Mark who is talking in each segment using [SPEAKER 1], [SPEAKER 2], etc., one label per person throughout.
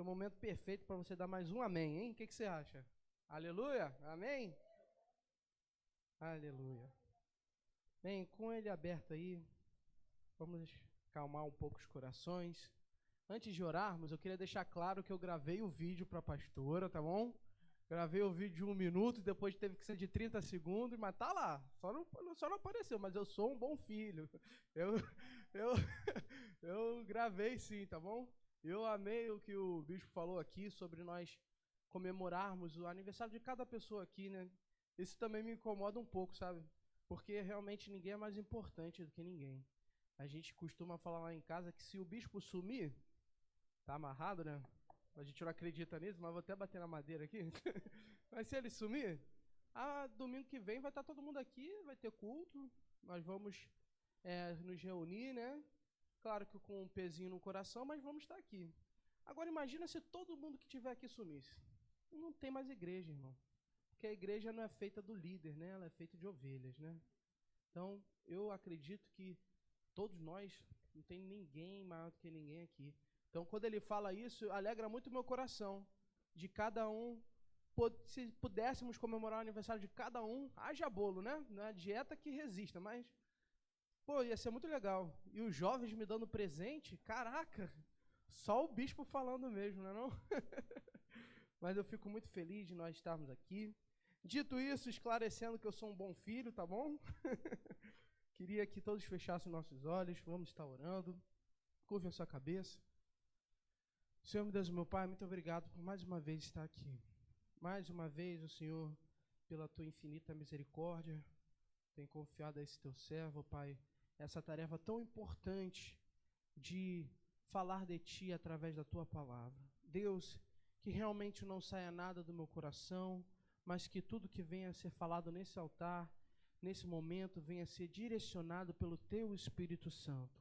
[SPEAKER 1] é o momento perfeito para você dar mais um amém, hein? O que você acha? Aleluia? Amém? Aleluia. Bem, com ele aberto aí, vamos calmar um pouco os corações. Antes de orarmos, eu queria deixar claro que eu gravei o vídeo para a pastora, tá bom? Gravei o vídeo de 1 minuto e depois teve que ser de 30 segundos, mas tá lá. Só não apareceu, mas eu sou um bom filho. Eu, eu, eu gravei sim, tá bom? Eu amei o que o bispo falou aqui sobre nós comemorarmos o aniversário de cada pessoa aqui, né? Isso também me incomoda um pouco, sabe? Porque realmente ninguém é mais importante do que ninguém. A gente costuma falar lá em casa que se o bispo sumir, tá amarrado, né? A gente não acredita nisso, mas vou até bater na madeira aqui. Mas se ele sumir, domingo que vem vai estar todo mundo aqui, vai ter culto, nós vamos nos reunir, né? Claro que com um pezinho no coração, mas vamos estar aqui. Agora imagina se todo mundo que estiver aqui sumisse. Não tem mais igreja, irmão. Porque a igreja não é feita do líder, né? Ela é feita de ovelhas, né? Então, eu acredito que todos nós, não tem ninguém maior do que ninguém aqui. Então, quando ele fala isso, alegra muito o meu coração, de cada um, se pudéssemos comemorar o aniversário de cada um, haja bolo, né? Não é dieta que resista, mas, pô, ia ser muito legal. E os jovens me dando presente, caraca, só o bispo falando mesmo, não é não? Mas eu fico muito feliz de nós estarmos aqui. Dito isso, esclarecendo que eu sou um bom filho, tá bom? Queria que todos fechassem nossos olhos, vamos estar orando. Curve a sua cabeça. Senhor, meu Deus, meu Pai, muito obrigado por mais uma vez estar aqui. Mais uma vez, o Senhor, pela tua infinita misericórdia, tem confiado a esse teu servo, Pai, essa tarefa tão importante de falar de ti através da tua palavra. Deus, que realmente não saia nada do meu coração, mas que tudo que venha a ser falado nesse altar, nesse momento, venha a ser direcionado pelo teu Espírito Santo.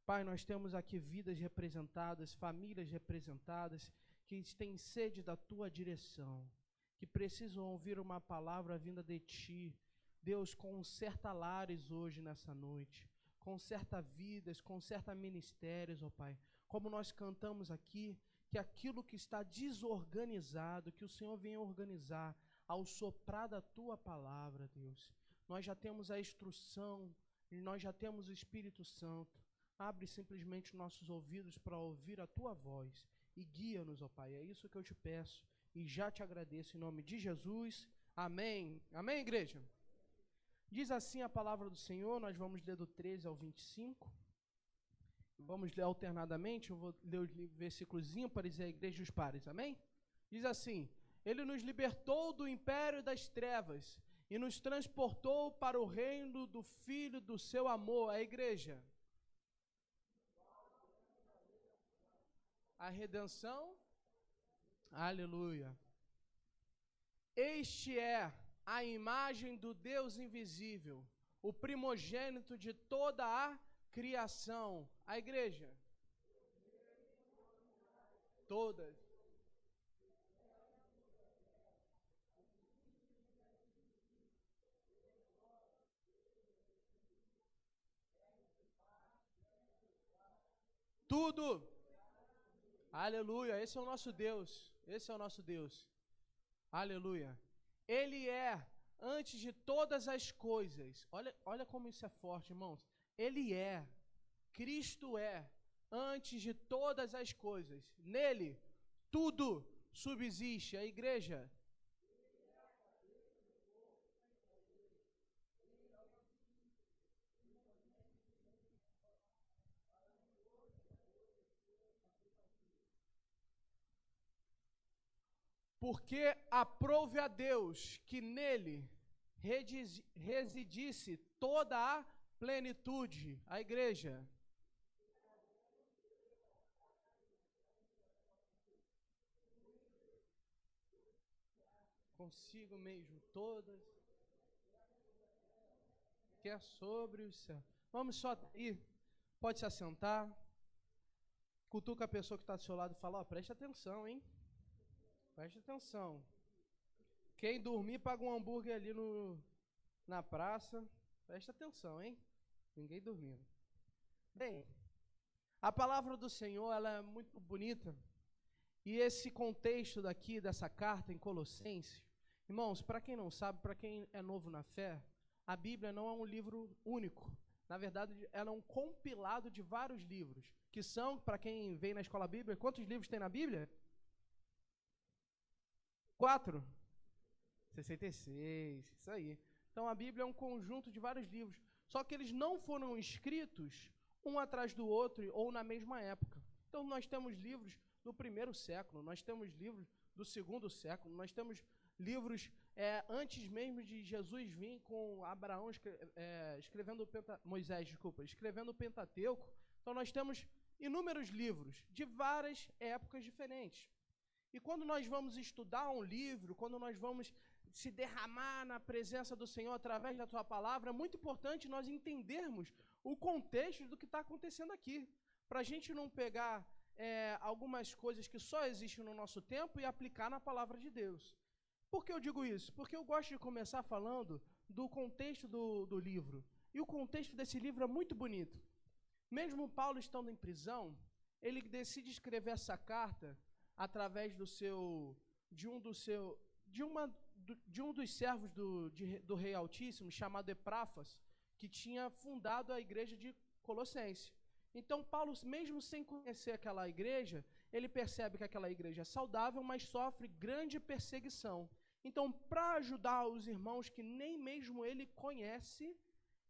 [SPEAKER 1] Pai, nós temos aqui vidas representadas, famílias representadas, que têm sede da tua direção, que precisam ouvir uma palavra vinda de ti. Deus, conserta lares hoje nessa noite, conserta vidas, conserta ministérios, ó Pai. Como nós cantamos aqui, que aquilo que está desorganizado, que o Senhor venha organizar ao soprar da tua palavra, Deus. Nós já temos a instrução, e nós já temos o Espírito Santo. Abre simplesmente nossos ouvidos para ouvir a tua voz e guia-nos, ó Pai. É isso que eu te peço e já te agradeço em nome de Jesus. Amém. Amém, igreja? Diz assim a palavra do Senhor, nós vamos ler do 13 ao 25. Vamos ler alternadamente, eu vou ler o versículozinho para dizer a igreja dos pares, amém? Diz assim: Ele nos libertou do império das trevas e nos transportou para o reino do Filho do seu amor, a igreja. A redenção, aleluia. Este é a imagem do Deus invisível, o primogênito de toda a criação. A igreja, todas. Tudo. Aleluia, esse é o nosso Deus. Esse é o nosso Deus. Aleluia. Ele é antes de todas as coisas. Olha como isso é forte, irmãos. Ele é. Cristo é antes de todas as coisas. Nele, tudo subsiste. A igreja. Porque aprove a Deus que nele residisse toda a plenitude. A igreja. Consigo mesmo todas. Que é sobre o céu. Vamos só ir. Pode se assentar. Cutuca a pessoa que está do seu lado e fala: ó, preste atenção, hein? Preste atenção. Quem dormir paga um hambúrguer ali na praça. Preste atenção, hein? Ninguém dormindo. Bem, a palavra do Senhor, ela é muito bonita. E esse contexto daqui, dessa carta em Colossenses, irmãos, para quem não sabe, para quem é novo na fé, a Bíblia não é um livro único. Na verdade, ela é um compilado de vários livros, que são, para quem vem na escola bíblica, quantos livros tem na Bíblia? 4? 66, isso aí. Então a Bíblia é um conjunto de vários livros, só que eles não foram escritos um atrás do outro ou na mesma época. Então nós temos livros do 1º século, nós temos livros do 2º século, nós temos livros antes mesmo de Jesus vir com Abraão escrevendo Moisés, escrevendo o Pentateuco. Então nós temos inúmeros livros de várias épocas diferentes. E quando nós vamos estudar um livro, quando nós vamos se derramar na presença do Senhor através da Sua palavra, é muito importante nós entendermos o contexto do que está acontecendo aqui, para a gente não pegar algumas coisas que só existem no nosso tempo e aplicar na palavra de Deus. Por que eu digo isso? Porque eu gosto de começar falando do contexto do livro. E o contexto desse livro é muito bonito. Mesmo Paulo estando em prisão, ele decide escrever essa carta através de um dos servos do Rei Altíssimo, chamado Epáfras, que tinha fundado a igreja de Colossenses. Então, Paulo, mesmo sem conhecer aquela igreja, ele percebe que aquela igreja é saudável, mas sofre grande perseguição. Então, para ajudar os irmãos que nem mesmo ele conhece,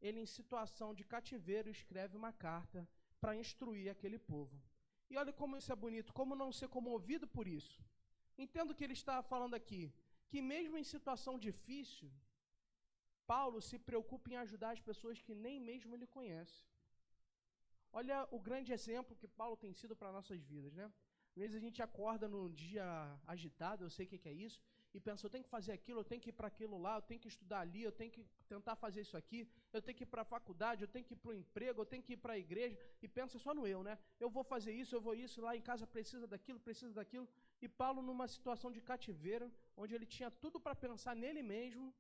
[SPEAKER 1] ele, em situação de cativeiro, escreve uma carta para instruir aquele povo. E olha como isso é bonito, como não ser comovido por isso. Entendo que ele está falando aqui, que mesmo em situação difícil, Paulo se preocupa em ajudar as pessoas que nem mesmo ele conhece. Olha o grande exemplo que Paulo tem sido para nossas vidas, né? Às vezes a gente acorda num dia agitado, eu sei o que é isso, e pensa, eu tenho que fazer aquilo, eu tenho que ir para aquilo lá, eu tenho que estudar ali, eu tenho que tentar fazer isso aqui, eu tenho que ir para a faculdade, eu tenho que ir para o emprego, eu tenho que ir para a igreja, e pensa só no eu, né? Eu vou fazer isso, eu vou isso, lá em casa precisa daquilo, e Paulo numa situação de cativeiro, onde ele tinha tudo para pensar nele mesmo,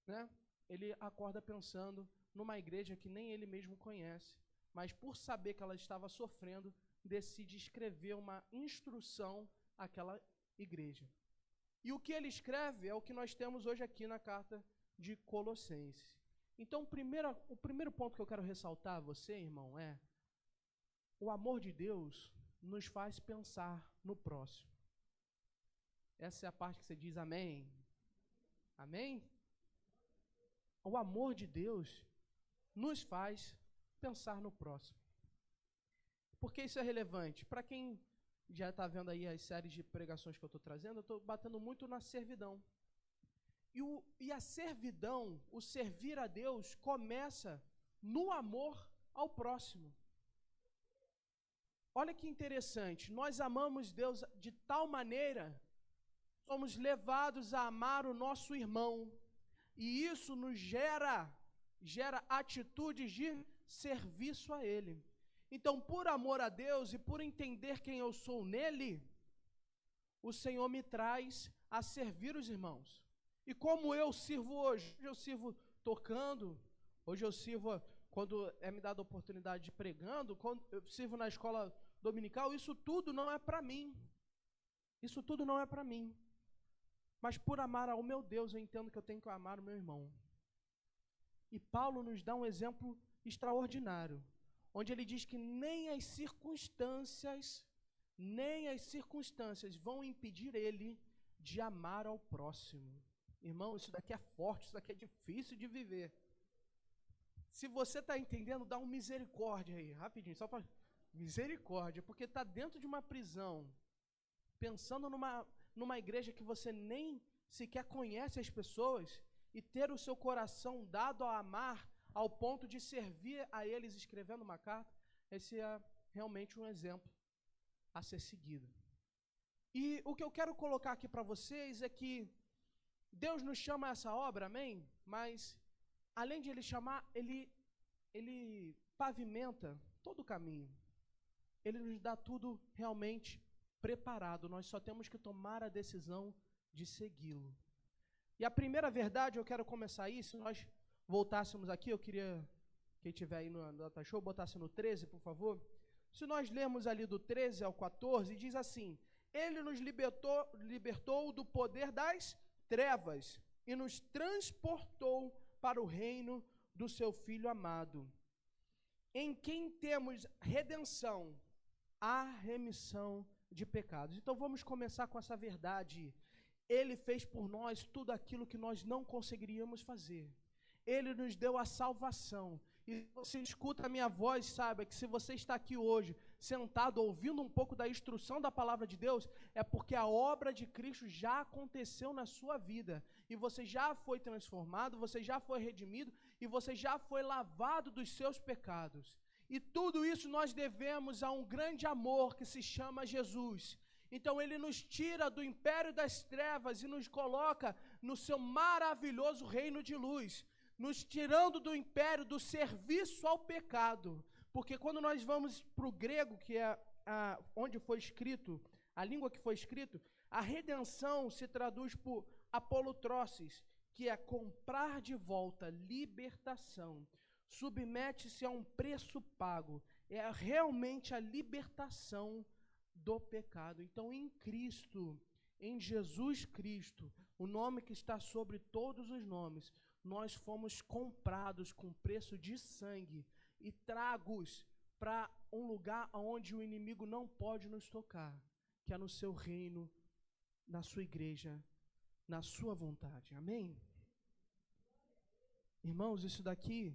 [SPEAKER 1] né? Ele acorda pensando numa igreja que nem ele mesmo conhece, mas por saber que ela estava sofrendo, decide escrever uma instrução àquela igreja. E o que ele escreve é o que nós temos hoje aqui na carta de Colossenses. Então, o primeiro ponto que eu quero ressaltar a você, irmão, é o amor de Deus nos faz pensar no próximo. Essa é a parte que você diz amém. Amém? O amor de Deus nos faz pensar no próximo. Por que isso é relevante? Para quem já está vendo aí as séries de pregações que eu estou trazendo, eu estou batendo muito na servidão. E a servidão, o servir a Deus, começa no amor ao próximo. Olha que interessante, nós amamos Deus de tal maneira, somos levados a amar o nosso irmão, e isso nos gera atitudes de serviço a Ele. Então, por amor a Deus e por entender quem eu sou nele, o Senhor me traz a servir os irmãos. E como eu sirvo hoje? Hoje eu sirvo tocando, hoje eu sirvo quando me dada a oportunidade de pregando, quando eu sirvo na escola dominical. Isso tudo não é para mim. Isso tudo não é para mim. Mas por amar ao meu Deus, eu entendo que eu tenho que amar o meu irmão. E Paulo nos dá um exemplo extraordinário, onde ele diz que nem as circunstâncias vão impedir ele de amar ao próximo. Irmão, isso daqui é forte, isso daqui é difícil de viver. Se você está entendendo, dá um misericórdia aí, rapidinho, só para... Misericórdia, porque está dentro de uma prisão, pensando numa igreja que você nem sequer conhece as pessoas, e ter o seu coração dado a amar, ao ponto de servir a eles escrevendo uma carta, esse é realmente um exemplo a ser seguido. E o que eu quero colocar aqui para vocês é que Deus nos chama a essa obra, amém? Mas, além de Ele chamar, Ele pavimenta todo o caminho. Ele nos dá tudo realmente preparado. Nós só temos que tomar a decisão de segui-lo. E a primeira verdade, eu quero começar aí, se nós voltássemos aqui, eu queria, quem estiver aí no Data Show, botasse no 13, por favor. Se nós lermos ali do 13 ao 14, diz assim: Ele nos libertou do poder das trevas e nos transportou para o reino do seu Filho amado, em quem temos redenção, a remissão de pecados. Então vamos começar com essa verdade. Ele fez por nós tudo aquilo que nós não conseguiríamos fazer. Ele nos deu a salvação. E você escuta a minha voz, saiba que se você está aqui hoje, sentado, ouvindo um pouco da instrução da palavra de Deus, é porque a obra de Cristo já aconteceu na sua vida. E você já foi transformado, você já foi redimido, e você já foi lavado dos seus pecados. E tudo isso nós devemos a um grande amor que se chama Jesus. Então ele nos tira do império das trevas e nos coloca no seu maravilhoso reino de luz, nos tirando do império do serviço ao pecado. Porque quando nós vamos para o grego, que é onde foi escrito, a língua que foi escrito, a redenção se traduz por apolutrosis, que é comprar de volta, libertação. Submete-se a um preço pago. É realmente a libertação do pecado. Então, em Cristo, em Jesus Cristo, o nome que está sobre todos os nomes, nós fomos comprados com preço de sangue e tragos para um lugar onde o inimigo não pode nos tocar, que é no seu reino, na sua igreja, na sua vontade. Amém? Irmãos, isso daqui,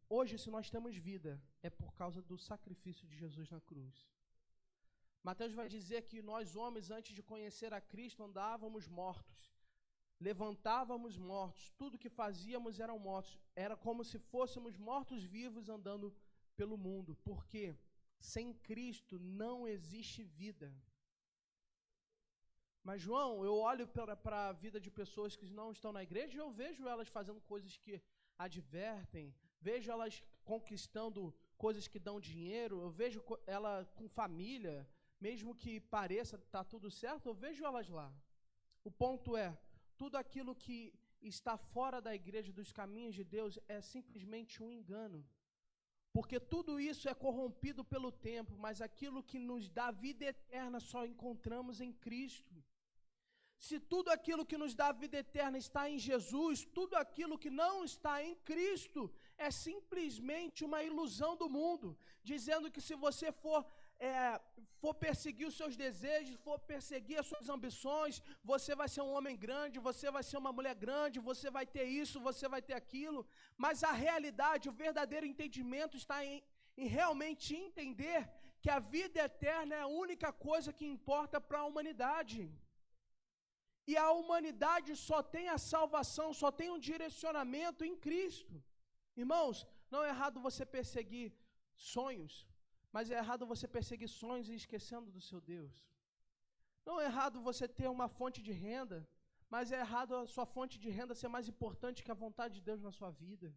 [SPEAKER 1] hoje, se nós temos vida, é por causa do sacrifício de Jesus na cruz. Mateus vai dizer que nós, homens, antes de conhecer a Cristo, andávamos mortos, levantávamos mortos, tudo que fazíamos eram mortos. Era como se fôssemos mortos-vivos andando pelo mundo, porque sem Cristo não existe vida. Mas, João, eu olho para a vida de pessoas que não estão na igreja e eu vejo elas fazendo coisas que advertem, vejo elas conquistando coisas que dão dinheiro, eu vejo ela com família, mesmo que pareça estar tudo certo, eu vejo elas lá. O ponto é, tudo aquilo que está fora da igreja, dos caminhos de Deus, é simplesmente um engano. Porque tudo isso é corrompido pelo tempo, mas aquilo que nos dá vida eterna só encontramos em Cristo. Se tudo aquilo que nos dá vida eterna está em Jesus, tudo aquilo que não está em Cristo é simplesmente uma ilusão do mundo, dizendo que se você for perseguir os seus desejos, for perseguir as suas ambições, você vai ser um homem grande, você vai ser uma mulher grande, você vai ter isso, você vai ter aquilo, mas a realidade, o verdadeiro entendimento está em realmente entender que a vida eterna é a única coisa que importa para a humanidade. E a humanidade só tem a salvação, só tem um direcionamento em Cristo. Irmãos, não é errado você perseguir sonhos, mas é errado você perseguir sonhos e esquecendo do seu Deus. Não é errado você ter uma fonte de renda, mas é errado a sua fonte de renda ser mais importante que a vontade de Deus na sua vida.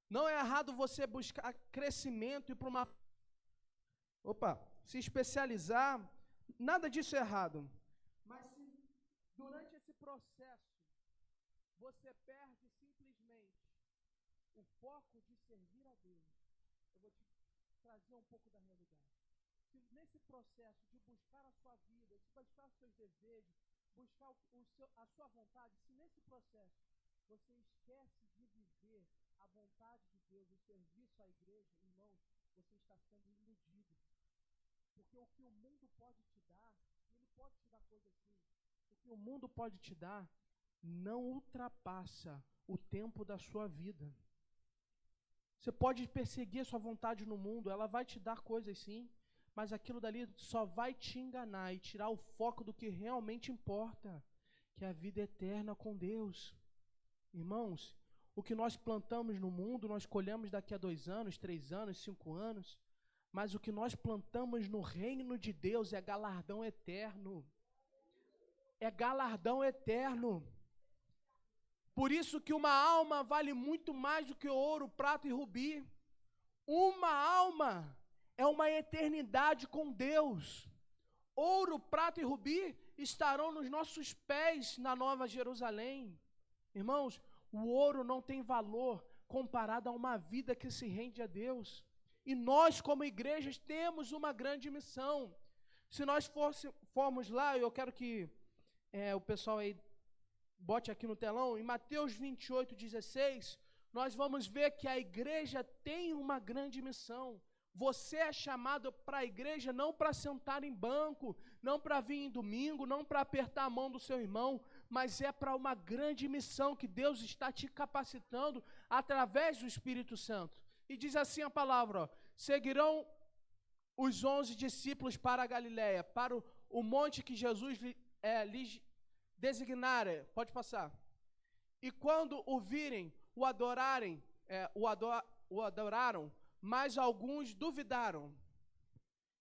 [SPEAKER 1] Não é errado você buscar crescimento e para uma... se especializar, nada disso é errado. Mas se durante esse processo você perde simplesmente o foco de servir a Deus, eu vou te trazer um pouco da realidade. Se nesse processo de buscar a sua vida, de buscar os seus desejos, buscar a sua vontade, se nesse processo você esquece de viver a vontade de Deus, o serviço à igreja, irmãos, você está sendo iludido. Porque o que o mundo pode te dar, ele pode te dar coisa assim, o que o mundo pode te dar não ultrapassa o tempo da sua vida. Você pode perseguir a sua vontade no mundo, ela vai te dar coisas sim, mas aquilo dali só vai te enganar e tirar o foco do que realmente importa, que é a vida eterna com Deus. Irmãos, o que nós plantamos no mundo, nós colhemos daqui a 2 anos, 3 anos, 5 anos, mas o que nós plantamos no reino de Deus é galardão eterno. É galardão eterno. Por isso que uma alma vale muito mais do que ouro, prata e rubi. Uma alma é uma eternidade com Deus. Ouro, prata e rubi estarão nos nossos pés na Nova Jerusalém. Irmãos, o ouro não tem valor comparado a uma vida que se rende a Deus. E nós, como igrejas, temos uma grande missão Se nós formos lá, eu quero que o pessoal aí bote aqui no telão, em Mateus 28:16, nós vamos ver que a igreja tem uma grande missão. Você é chamado para a igreja não para sentar em banco, não para vir em domingo, não para apertar a mão do seu irmão, mas é para uma grande missão que Deus está te capacitando através do Espírito Santo. E diz assim a palavra, ó, seguirão os 11 discípulos para a Galileia, para o monte que Jesus lhes designara. Pode passar. E quando o virem, o adoraram, mas alguns duvidaram.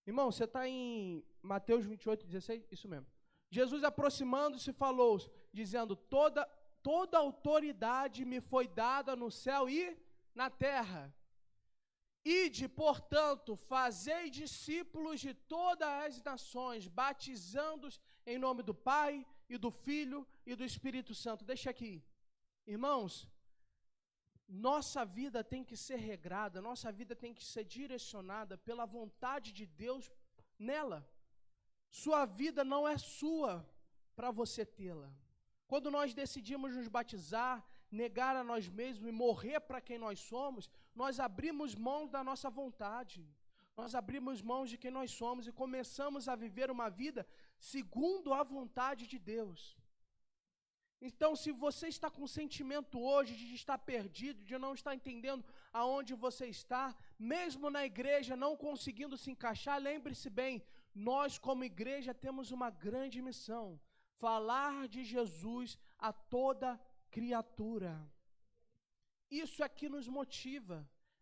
[SPEAKER 1] Irmão, você está em Mateus 28:16? Isso mesmo. Jesus, aproximando-se, falou, dizendo, toda autoridade me foi dada no céu e na terra. Ide, portanto, fazei discípulos de todas as nações, batizando-os em nome do Pai, e do Filho, e do Espírito Santo. Deixa aqui. Irmãos, nossa vida tem que ser regrada, nossa vida tem que ser direcionada pela vontade de Deus nela. Sua vida não é sua para você tê-la. Quando nós decidimos nos batizar, negar a nós mesmos e morrer para quem nós somos, nós abrimos mão da nossa vontade. Nós abrimos mão de quem nós somos e começamos a viver uma vida segundo a vontade de Deus. Então, se você está com sentimento hoje de estar perdido, de não estar entendendo aonde você está, mesmo na igreja não conseguindo se encaixar, lembre-se bem, nós como igreja temos uma grande missão, falar de Jesus a toda criatura. Isso é que nos motiva.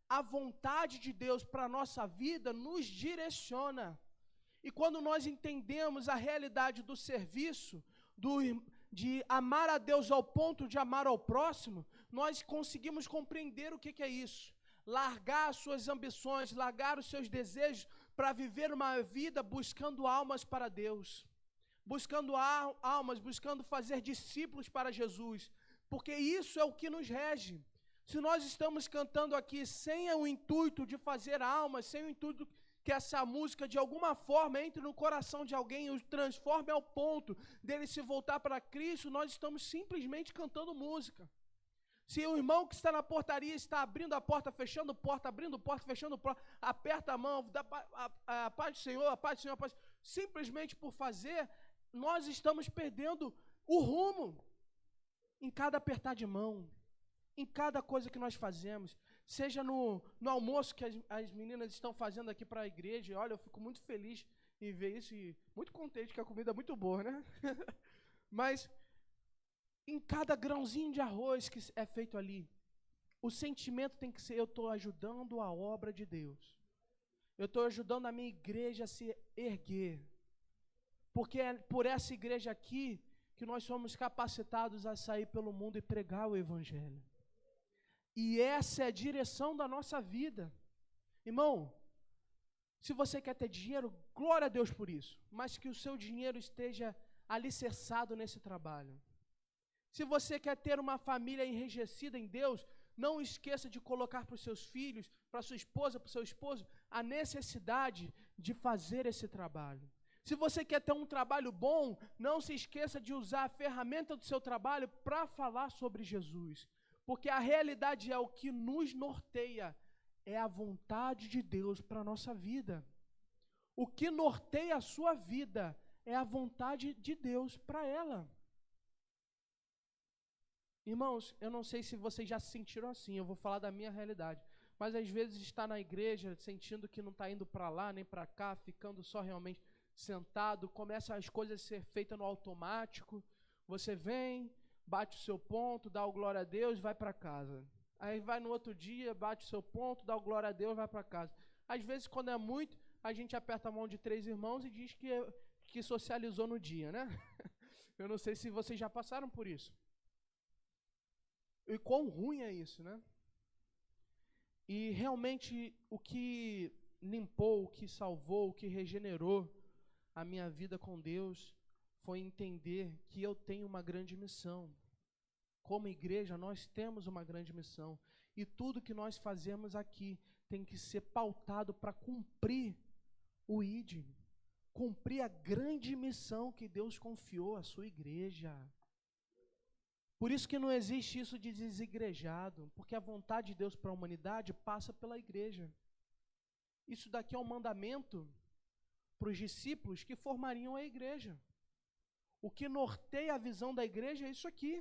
[SPEAKER 1] A vontade de Deus para a nossa vida nos direciona. E quando nós entendemos a realidade do serviço, de amar a Deus ao ponto de amar ao próximo, nós conseguimos compreender o que é isso. Largar as suas ambições, largar os seus desejos para viver uma vida buscando almas para Deus. Buscando almas, buscando fazer discípulos para Jesus. Porque isso é o que nos rege. Se nós estamos cantando aqui sem o intuito de fazer almas, sem o intuito que essa música de alguma forma entre no coração de alguém e o transforme ao ponto dele se voltar para Cristo, nós estamos simplesmente cantando música. Se o irmão que está na portaria está abrindo a porta, fechando porta, abrindo porta, fechando porta, aperta a mão, dá a paz do Senhor, a paz do Senhor, a paz, simplesmente por fazer, nós estamos perdendo o rumo em cada apertar de mão, em cada coisa que nós fazemos, seja no almoço que as meninas estão fazendo aqui para a igreja. Olha, eu fico muito feliz em ver isso e muito contente que a comida é muito boa, né? Mas em cada grãozinho de arroz que é feito ali, o sentimento tem que ser, eu estou ajudando a obra de Deus. Eu estou ajudando a minha igreja a se erguer. Porque é por essa igreja aqui que nós somos capacitados a sair pelo mundo e pregar o Evangelho. E essa é a direção da nossa vida. Irmão, se você quer ter dinheiro, glória a Deus por isso. Mas que o seu dinheiro esteja alicerçado nesse trabalho. Se você quer ter uma família enrijecida em Deus, não esqueça de colocar para os seus filhos, para a sua esposa, para o seu esposo, a necessidade de fazer esse trabalho. Se você quer ter um trabalho bom, não se esqueça de usar a ferramenta do seu trabalho para falar sobre Jesus. Porque a realidade é o que nos norteia, é a vontade de Deus para a nossa vida. O que norteia a sua vida é a vontade de Deus para ela. Irmãos, eu não sei se vocês já se sentiram assim, eu vou falar da minha realidade. Mas às vezes está na igreja sentindo que não está indo para lá nem para cá, ficando só realmente sentado, começa as coisas a ser feitas no automático. Você vem, bate o seu ponto, dá o glória a Deus e vai para casa. Aí vai no outro dia, bate o seu ponto, dá o glória a Deus e vai para casa. Às vezes, quando é muito, a gente aperta a mão de 3 irmãos e diz que socializou no dia, né? Eu não sei se vocês já passaram por isso. E quão ruim é isso, né? E realmente o que limpou, o que salvou, o que regenerou a minha vida com Deus foi entender que eu tenho uma grande missão. Como igreja, nós temos uma grande missão. E tudo que nós fazemos aqui tem que ser pautado para cumprir o ID. cumprir a grande missão que Deus confiou à sua igreja. Por isso que não existe isso de desigrejado, porque a vontade de Deus para a humanidade passa pela igreja. Isso daqui é um mandamento para os discípulos que formariam a igreja. O que norteia a visão da igreja é isso aqui.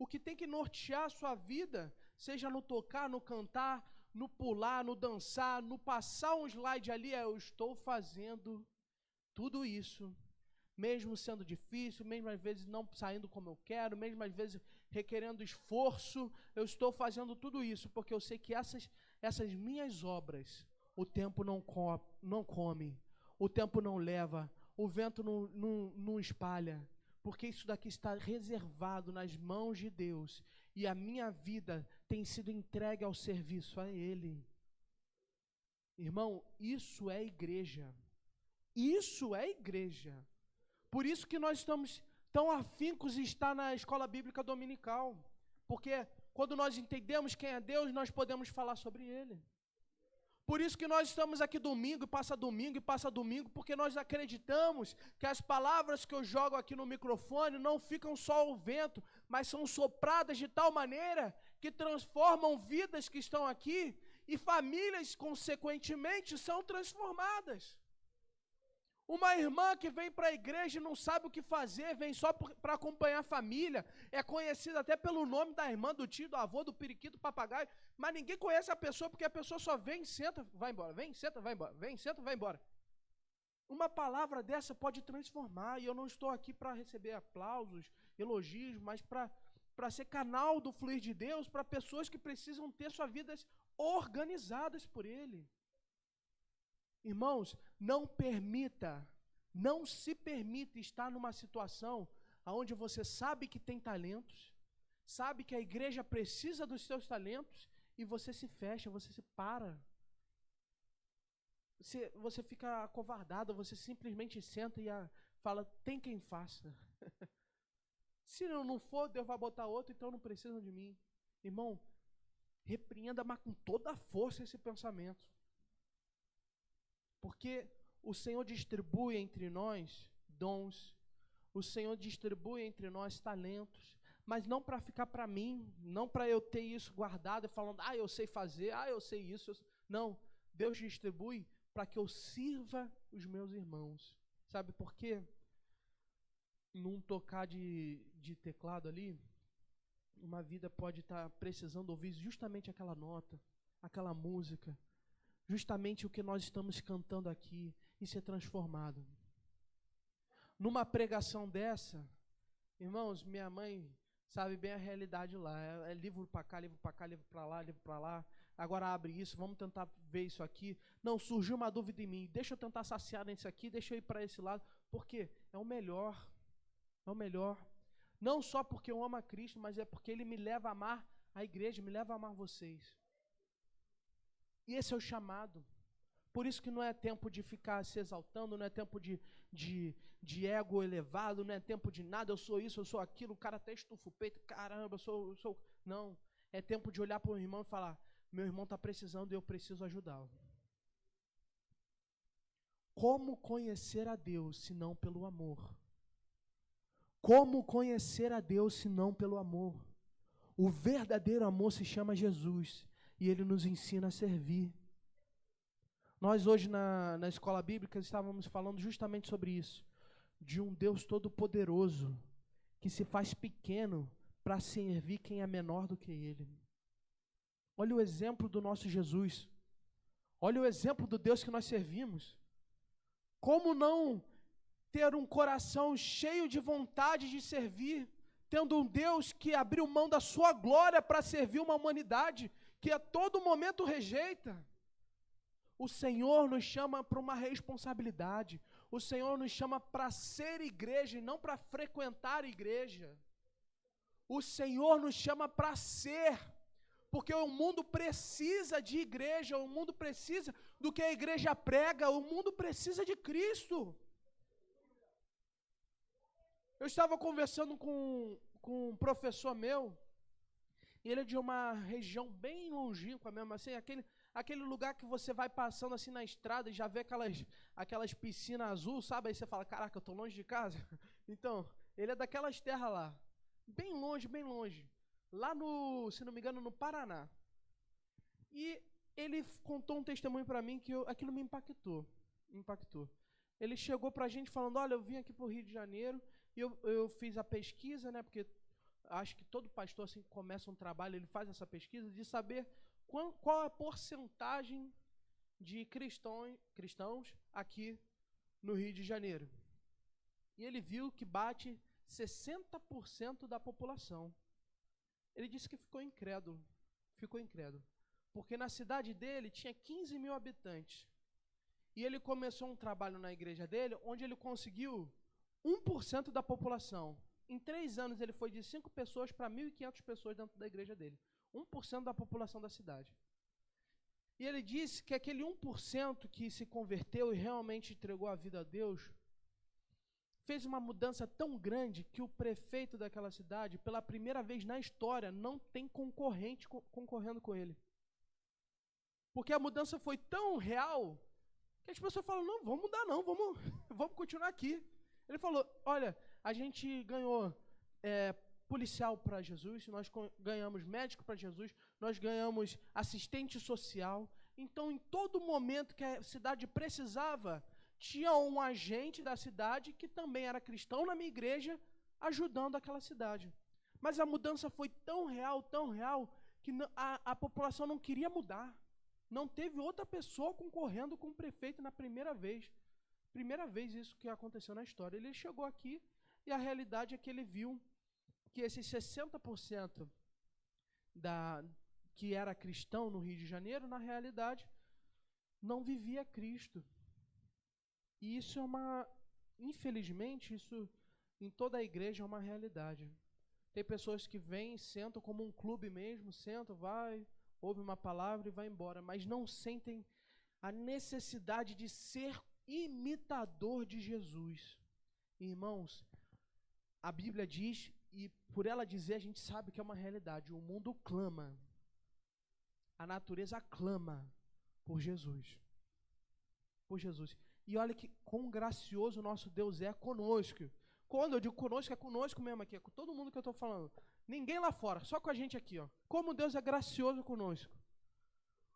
[SPEAKER 1] O que tem que nortear a sua vida, seja no tocar, no cantar, no pular, no dançar, no passar um slide ali, eu estou fazendo tudo isso, mesmo sendo difícil, mesmo às vezes não saindo como eu quero, mesmo às vezes requerendo esforço, eu estou fazendo tudo isso, porque eu sei que essas minhas obras, o tempo não come, o tempo não leva, o vento não espalha, porque isso daqui está reservado nas mãos de Deus, e a minha vida tem sido entregue ao serviço a Ele. Irmão, isso é igreja. Isso é igreja. Por isso que nós estamos tão afincos em estar na escola bíblica dominical. Porque quando nós entendemos quem é Deus, nós podemos falar sobre Ele. Por isso que nós estamos aqui domingo, e passa domingo, porque nós acreditamos que as palavras que eu jogo aqui no microfone não ficam só ao vento, mas são sopradas de tal maneira que transformam vidas que estão aqui e famílias, consequentemente, são transformadas. Uma irmã que vem para a igreja e não sabe o que fazer, vem só para acompanhar a família, é conhecida até pelo nome da irmã, do tio, do avô, do periquito, do papagaio, mas ninguém conhece a pessoa, porque a pessoa só vem, senta, vai embora, vem, senta, vai embora, vem, senta, vai embora. Uma palavra dessa pode transformar, e eu não estou aqui para receber aplausos, elogios, mas para ser canal do fluir de Deus para pessoas que precisam ter suas vidas organizadas por Ele. Irmãos, não se permita estar numa situação onde você sabe que tem talentos, sabe que a igreja precisa dos seus talentos e você se fecha, você se para. Você fica acovardado, você simplesmente senta e fala, tem quem faça. Se não for, Deus vai botar outro, então não precisam de mim. Irmão, repreenda, mas com toda a força esse pensamento. Porque o Senhor distribui entre nós dons, o Senhor distribui entre nós talentos, mas não para ficar para mim, não para eu ter isso guardado e falando, eu sei fazer, eu sei isso. Não, Deus distribui para que eu sirva os meus irmãos. Sabe por quê? Num tocar de teclado ali, uma vida pode estar precisando ouvir justamente aquela nota, aquela música, justamente o que nós estamos cantando aqui e ser transformado. Numa pregação dessa, irmãos, minha mãe sabe bem a realidade lá. É livro para cá, livro para cá, livro para lá, livro para lá. Agora abre isso, vamos tentar ver isso aqui. Não, surgiu uma dúvida em mim. Deixa eu tentar saciar nesse aqui, deixa eu ir para esse lado. Porque é o melhor. É o melhor. Não só porque eu amo a Cristo, mas é porque Ele me leva a amar a igreja, me leva a amar vocês. E esse é o chamado. Por isso que não é tempo de ficar se exaltando, não é tempo de ego elevado, não é tempo de nada, eu sou isso, eu sou aquilo, o cara até estufa o peito, caramba, eu sou... Não, é tempo de olhar para o irmão e falar, meu irmão está precisando e eu preciso ajudá-lo. Como conhecer a Deus, se não pelo amor? Como conhecer a Deus, se não pelo amor? O verdadeiro amor se chama Jesus. E Ele nos ensina a servir. Nós hoje na escola bíblica estávamos falando justamente sobre isso. De um Deus todo-poderoso que se faz pequeno para servir quem é menor do que Ele. Olha o exemplo do nosso Jesus. Olha o exemplo do Deus que nós servimos. Como não ter um coração cheio de vontade de servir, tendo um Deus que abriu mão da sua glória para servir uma humanidade que a todo momento rejeita. O Senhor nos chama para uma responsabilidade. O Senhor nos chama para ser igreja e não para frequentar igreja. O Senhor nos chama para ser, porque o mundo precisa de igreja, o mundo precisa do que a igreja prega, o mundo precisa de Cristo. Eu estava conversando com um professor meu, e ele é de uma região bem longínqua mesmo, assim, Aquele lugar que você vai passando assim na estrada e já vê aquelas piscinas azul, sabe? Aí você fala, caraca, eu tô longe de casa. Então, ele é daquelas terras lá. Bem longe, bem longe. Lá no, se não me engano, no Paraná. E ele contou um testemunho para mim que aquilo me impactou. Ele chegou pra gente falando, olha, eu vim aqui pro Rio de Janeiro e eu fiz a pesquisa, né? Porque acho que todo pastor, assim, que começa um trabalho, ele faz essa pesquisa de saber qual a porcentagem de cristãos aqui no Rio de Janeiro. E ele viu que bate 60% da população. Ele disse que ficou incrédulo. Porque na cidade dele tinha 15 mil habitantes. E ele começou um trabalho na igreja dele, onde ele conseguiu 1% da população. Em 3 anos ele foi de 5 pessoas para 1.500 pessoas dentro da igreja dele. 1% da população da cidade. E ele disse que aquele 1% que se converteu e realmente entregou a vida a Deus, fez uma mudança tão grande que o prefeito daquela cidade, pela primeira vez na história, não tem concorrente concorrendo com ele. Porque a mudança foi tão real que as pessoas falam, não, vamos mudar não, vamos continuar aqui. Ele falou, olha, a gente ganhou policial para Jesus, nós ganhamos médico para Jesus, nós ganhamos assistente social. Então, em todo momento que a cidade precisava, tinha um agente da cidade que também era cristão na minha igreja, ajudando aquela cidade. Mas a mudança foi tão real, que a população não queria mudar. Não teve outra pessoa concorrendo com o prefeito na primeira vez. Primeira vez isso que aconteceu na história. Ele chegou aqui e a realidade é que ele viu que esses 60% que era cristão no Rio de Janeiro, na realidade, não vivia Cristo. E isso infelizmente, isso em toda a igreja é uma realidade. Tem pessoas que vêm, sentam como um clube mesmo, sentam, ouve uma palavra e vai embora, mas não sentem a necessidade de ser imitador de Jesus. Irmãos, a Bíblia diz, e por ela dizer a gente sabe que é uma realidade, o mundo clama, a natureza clama por Jesus. E olha que quão gracioso o nosso Deus é conosco. Quando eu digo conosco, é conosco mesmo aqui, é com todo mundo que eu estou falando. Ninguém lá fora, só com a gente aqui. Ó. Como Deus é gracioso conosco.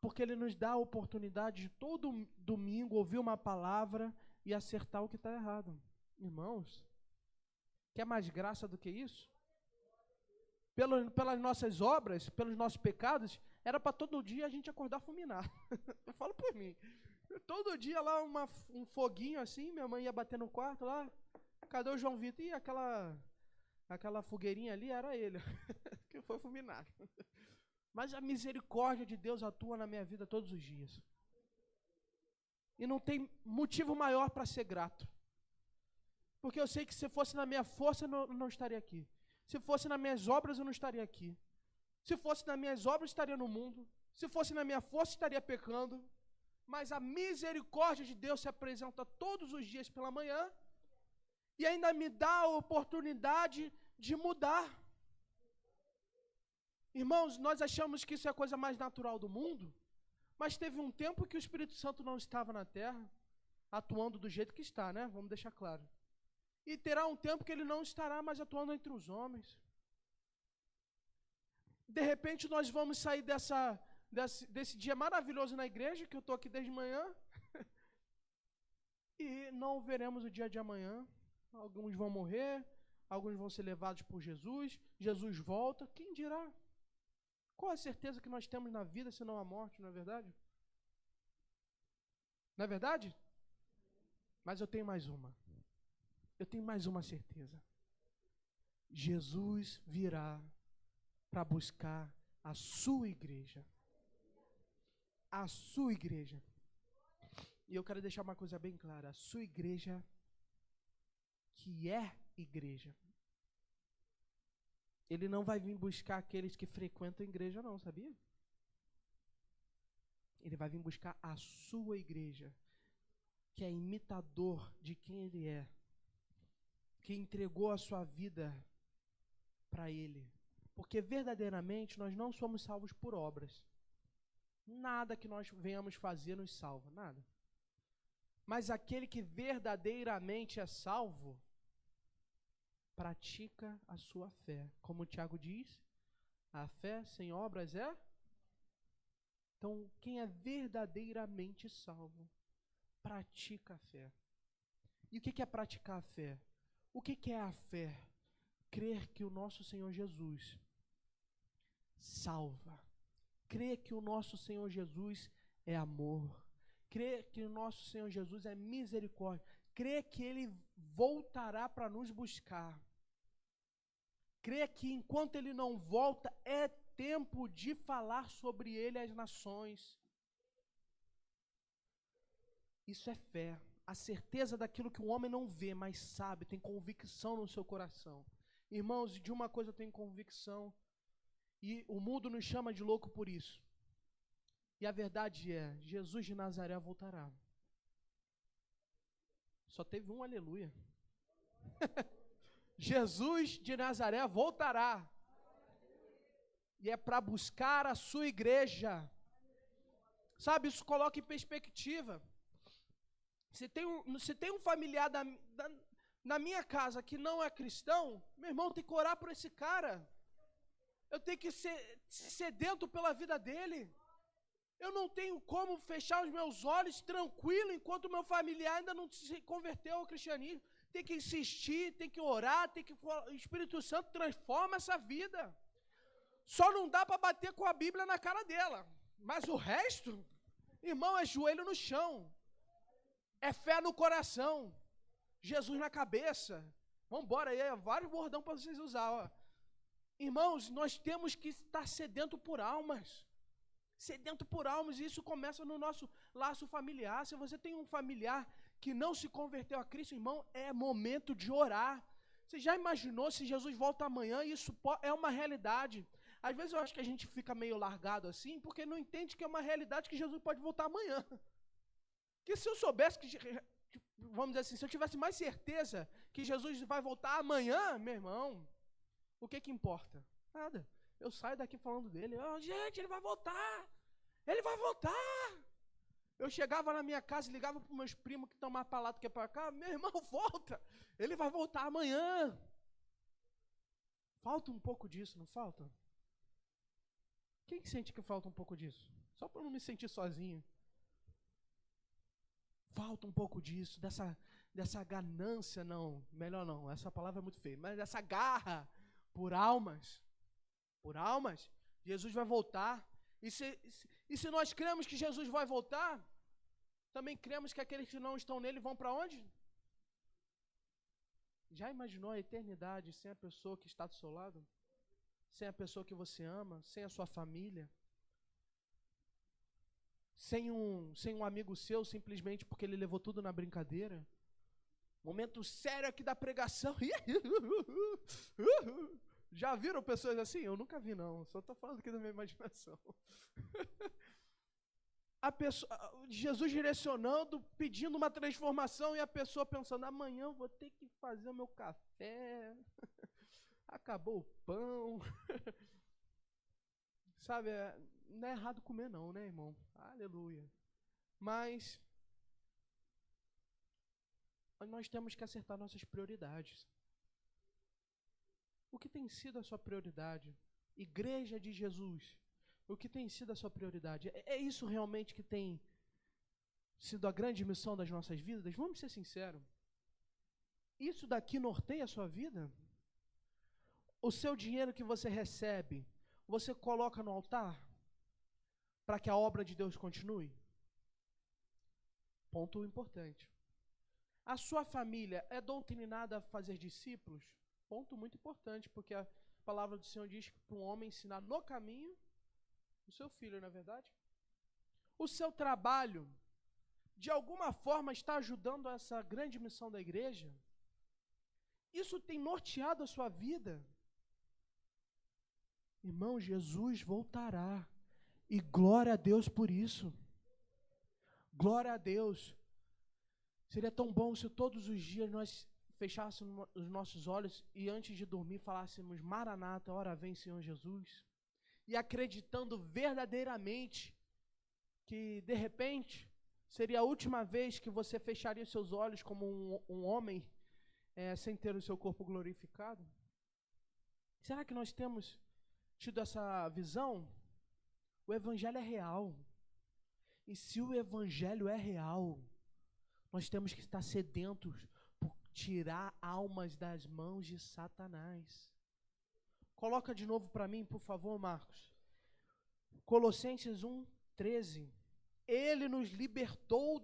[SPEAKER 1] Porque Ele nos dá a oportunidade de todo domingo ouvir uma palavra e acertar o que está errado. Irmãos, quer mais graça do que isso? Pelas nossas obras, pelos nossos pecados, era para todo dia a gente acordar fulminado. Eu falo por mim. Todo dia lá um foguinho assim, minha mãe ia bater no quarto lá. Cadê o João Vitor? E aquela fogueirinha ali era ele, que foi fulminado. Mas a misericórdia de Deus atua na minha vida todos os dias. E não tem motivo maior para ser grato. Porque eu sei que se fosse na minha força, eu não estaria aqui. Se fosse nas minhas obras, eu não estaria aqui. Se fosse nas minhas obras, eu estaria no mundo. Se fosse na minha força, eu estaria pecando. Mas a misericórdia de Deus se apresenta todos os dias pela manhã e ainda me dá a oportunidade de mudar. Irmãos, nós achamos que isso é a coisa mais natural do mundo, mas teve um tempo que o Espírito Santo não estava na terra, atuando do jeito que está, né? Vamos deixar claro. E terá um tempo que ele não estará mais atuando entre os homens. De repente nós vamos sair desse dia maravilhoso na igreja, que eu estou aqui desde manhã, e não veremos o dia de amanhã. Alguns vão morrer, alguns vão ser levados por Jesus, Jesus volta, quem dirá? Qual a certeza que nós temos na vida, senão a morte, não é verdade? Não é verdade? Mas eu tenho mais uma. Eu tenho mais uma certeza. Jesus virá para buscar a sua igreja. A sua igreja. E eu quero deixar uma coisa bem clara. A sua igreja, que é igreja. Ele não vai vir buscar aqueles que frequentam a igreja não, sabia? Ele vai vir buscar a sua igreja, que é imitador de quem ele é, que entregou a sua vida para ele. Porque verdadeiramente nós não somos salvos por obras. Nada que nós venhamos fazer nos salva, nada. Mas aquele que verdadeiramente é salvo, pratica a sua fé. Como o Tiago diz, a fé sem obras é? Então, quem é verdadeiramente salvo, pratica a fé. E o que é praticar a fé? O que é a fé? Crer que o nosso Senhor Jesus salva. Crer que o nosso Senhor Jesus é amor. Crer que o nosso Senhor Jesus é misericórdia. Crer que Ele voltará para nos buscar. Crer que enquanto Ele não volta, é tempo de falar sobre Ele às nações. Isso é fé. A certeza daquilo que o homem não vê, mas sabe, tem convicção no seu coração. Irmãos, de uma coisa eu tenho convicção, e o mundo nos chama de louco por isso. E a verdade é, Jesus de Nazaré voltará. Só teve um aleluia. Jesus de Nazaré voltará. E é para buscar a sua igreja. Sabe, isso coloca em perspectiva. Se tem um familiar na minha casa que não é cristão, meu irmão, tem que orar por esse cara. Eu tenho que ser sedento pela vida dele. Eu não tenho como fechar os meus olhos tranquilo enquanto o meu familiar ainda não se converteu ao cristianismo. Tem que insistir, tem que orar, o Espírito Santo transforma essa vida. Só não dá para bater com a Bíblia na cara dela. Mas o resto, irmão, é joelho no chão. É fé no coração. Jesus na cabeça. Vamos embora aí, vários bordão para vocês usar. Ó. Irmãos, nós temos que estar sedento por almas. Sedento por almas, e isso começa no nosso laço familiar. Se você tem um familiar que não se converteu a Cristo, irmão, é momento de orar. Você já imaginou se Jesus volta amanhã? Isso é uma realidade. Às vezes eu acho que a gente fica meio largado assim, porque não entende que é uma realidade que Jesus pode voltar amanhã. Que se eu soubesse que, vamos dizer assim, se eu tivesse mais certeza que Jesus vai voltar amanhã, meu irmão, o que importa? Nada. Eu saio daqui falando dele, gente, ele vai voltar, ele vai voltar. Eu chegava na minha casa e ligava para os meus primos que estão mais para lá do que para cá, meu irmão, volta, ele vai voltar amanhã. Falta um pouco disso, não falta? Quem sente que falta um pouco disso? Só para eu não me sentir sozinho. Falta um pouco disso, dessa ganância, não, melhor não, essa palavra é muito feia, mas dessa garra por almas. Por almas, Jesus vai voltar. E se nós cremos que Jesus vai voltar, também cremos que aqueles que não estão nele vão para onde? Já imaginou a eternidade sem a pessoa que está do seu lado? Sem a pessoa que você ama? Sem a sua família? Sem um amigo seu, simplesmente porque ele levou tudo na brincadeira? Momento sério aqui da pregação. Já viram pessoas assim? Eu nunca vi, não. Só estou falando aqui da minha imaginação. Jesus direcionando, pedindo uma transformação, e a pessoa pensando, amanhã eu vou ter que fazer o meu café. Acabou o pão. Sabe, não é errado comer não, né, irmão? Aleluia. Mas nós temos que acertar nossas prioridades. O que tem sido a sua prioridade? Igreja de Jesus, o que tem sido a sua prioridade? É isso realmente que tem sido a grande missão das nossas vidas? Vamos ser sinceros. Isso daqui norteia a sua vida? O seu dinheiro que você recebe, você coloca no altar para que a obra de Deus continue? Ponto importante. A sua família é doutrinada a fazer discípulos? Ponto muito importante, porque a palavra do Senhor diz que para um homem ensinar no caminho o seu filho, não é verdade? O seu trabalho, de alguma forma, está ajudando essa grande missão da igreja? Isso tem norteado a sua vida? Irmão, Jesus voltará. E glória a Deus por isso. Glória a Deus. Seria tão bom se todos os dias nós fechássemos os nossos olhos e antes de dormir falássemos Maranata, ora vem Senhor Jesus. E acreditando verdadeiramente que de repente seria a última vez que você fecharia seus olhos como um homem sem ter o seu corpo glorificado? Será que nós temos tido essa visão? O Evangelho é real. E se o Evangelho é real, nós temos que estar sedentos por tirar almas das mãos de Satanás. Coloca de novo para mim, por favor, Marcos. Colossenses 1:13. Ele nos libertou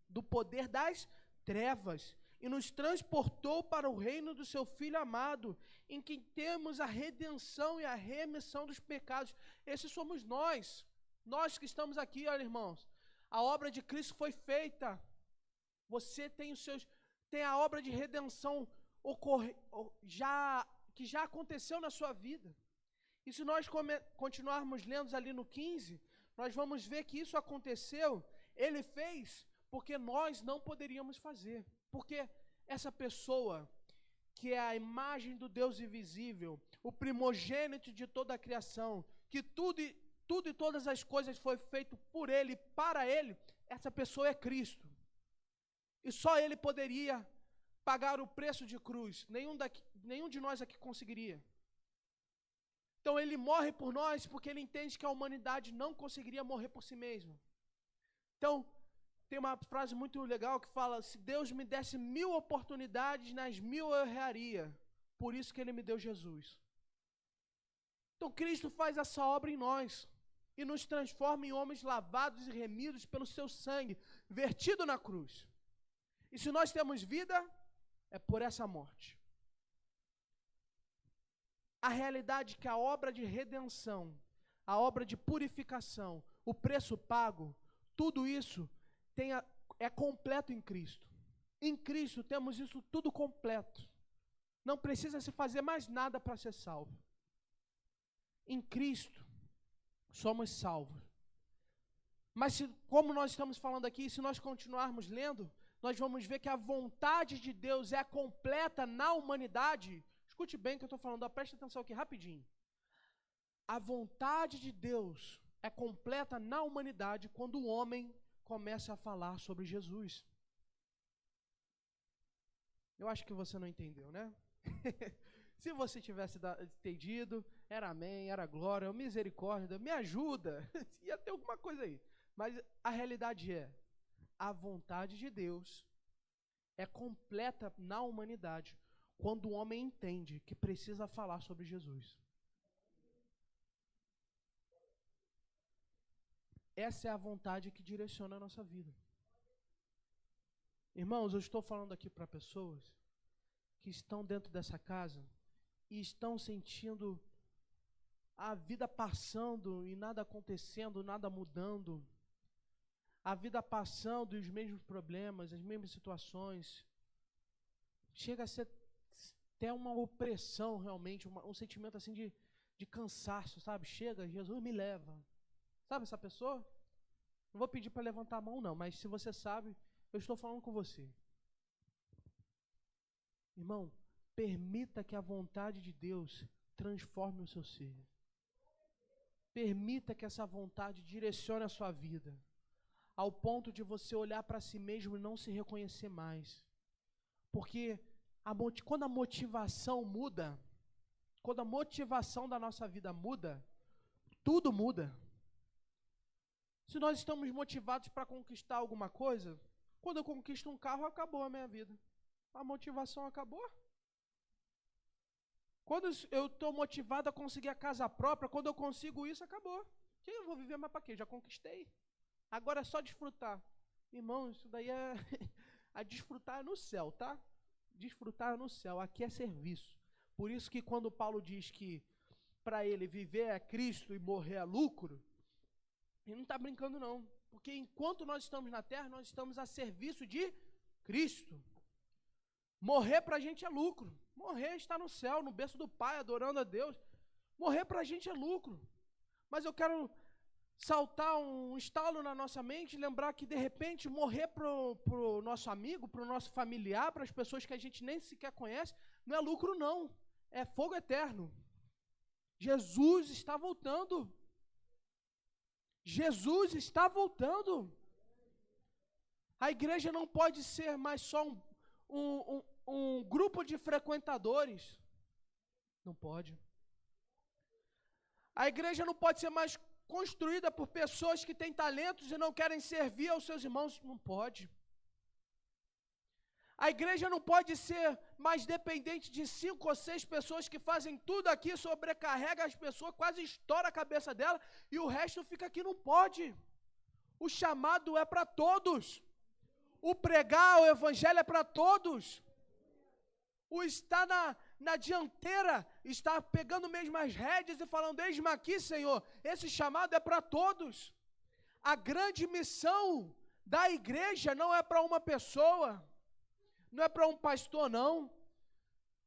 [SPEAKER 1] do poder das trevas e nos transportou para o reino do seu Filho amado, em que temos a redenção e a remissão dos pecados. Esses somos nós que estamos aqui, olha, irmãos. A obra de Cristo foi feita. Você tem a obra de redenção que já aconteceu na sua vida. E se nós continuarmos lendo ali no 15, nós vamos ver que isso aconteceu, ele fez porque nós não poderíamos fazer. Porque essa pessoa, que é a imagem do Deus invisível, o primogênito de toda a criação, que tudo e todas as coisas foi feito por ele, para ele, essa pessoa é Cristo. E só ele poderia pagar o preço de cruz. Nenhum de nós aqui conseguiria. Então ele morre por nós porque ele entende que a humanidade não conseguiria morrer por si mesma. Então, tem uma frase muito legal que fala: se Deus me desse 1000 oportunidades, nas 1000 eu erraria. Por isso que ele me deu Jesus. Então Cristo faz essa obra em nós e nos transforma em homens lavados e remidos pelo seu sangue, vertido na cruz. E se nós temos vida, é por essa morte. A realidade é que a obra de redenção, a obra de purificação, o preço pago, tudo isso é completo em Cristo. Em Cristo temos isso tudo completo. Não precisa se fazer mais nada para ser salvo. Em Cristo somos salvos. Mas como nós estamos falando aqui, se nós continuarmos lendo, nós vamos ver que a vontade de Deus é completa na humanidade. Escute bem o que eu estou falando, preste atenção aqui rapidinho. A vontade de Deus é completa na humanidade quando o homem começa a falar sobre Jesus. Eu acho que você não entendeu, né? Se você tivesse entendido, era amém, era glória, misericórdia, me ajuda, ia ter alguma coisa aí. Mas a realidade é, a vontade de Deus é completa na humanidade quando o homem entende que precisa falar sobre Jesus. Essa é a vontade que direciona a nossa vida. Irmãos, eu estou falando aqui para pessoas que estão dentro dessa casa e estão sentindo a vida passando e nada acontecendo, nada mudando. A vida passando e os mesmos problemas, as mesmas situações. Chega a ser até uma opressão realmente, um sentimento assim de cansaço, sabe? Chega, Jesus me leva. Sabe essa pessoa? Não vou pedir para levantar a mão não, mas se você sabe, eu estou falando com você. Irmão, permita que a vontade de Deus transforme o seu ser. Permita que essa vontade direcione a sua vida, ao ponto de você olhar para si mesmo e não se reconhecer mais. Porque quando a motivação muda, quando a motivação da nossa vida muda, tudo muda. Se nós estamos motivados para conquistar alguma coisa, quando eu conquisto um carro, acabou a minha vida. A motivação acabou. Quando eu estou motivado a conseguir a casa própria, quando eu consigo isso, acabou. Eu vou viver mais para quê? Já conquistei. Agora é só desfrutar. Irmão, isso daí é... a desfrutar é no céu, tá? Desfrutar é no céu. Aqui é serviço. Por isso que quando Paulo diz que para ele viver é Cristo e morrer é lucro, ele não está brincando não. Porque enquanto nós estamos na terra, nós estamos a serviço de Cristo. Morrer para a gente é lucro. Morrer está no céu, no berço do Pai, adorando a Deus. Morrer para a gente é lucro. Mas eu quero saltar um estalo na nossa mente, lembrar que de repente morrer para o nosso amigo, para o nosso familiar, para as pessoas que a gente nem sequer conhece, não é lucro não. É fogo eterno. Jesus está voltando. Jesus está voltando. A igreja não pode ser mais só um grupo de frequentadores. Não pode. A igreja não pode ser mais construída por pessoas que têm talentos e não querem servir aos seus irmãos. Não pode. A igreja não pode ser mais dependente de 5 ou 6 pessoas que fazem tudo aqui, sobrecarrega as pessoas, quase estoura a cabeça dela e o resto fica aqui. Não pode. O chamado é para todos. O pregar o evangelho é para todos. O estar na dianteira, estar pegando mesmo as rédeas e falando, eis-me aqui, Senhor, esse chamado é para todos. A grande missão da igreja não é para uma pessoa, não é para um pastor, não.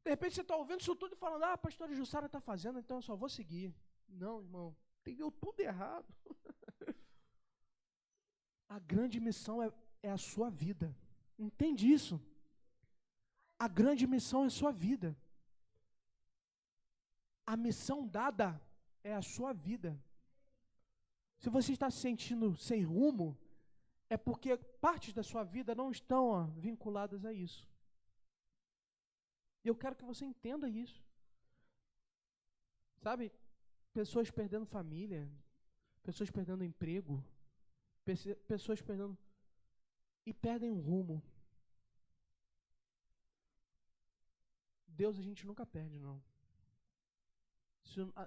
[SPEAKER 1] De repente você está ouvindo isso tudo e falando, a pastora Jussara está fazendo, então eu só vou seguir. Não, irmão, entendeu tudo errado. A grande missão é a sua vida. Entende isso? A grande missão é a sua vida. A missão dada é a sua vida. Se você está se sentindo sem rumo, é porque partes da sua vida não estão vinculadas a isso. E eu quero que você entenda isso. Sabe, pessoas perdendo família, pessoas perdendo emprego, pessoas perdendo e perdem o rumo. Deus a gente nunca perde, não.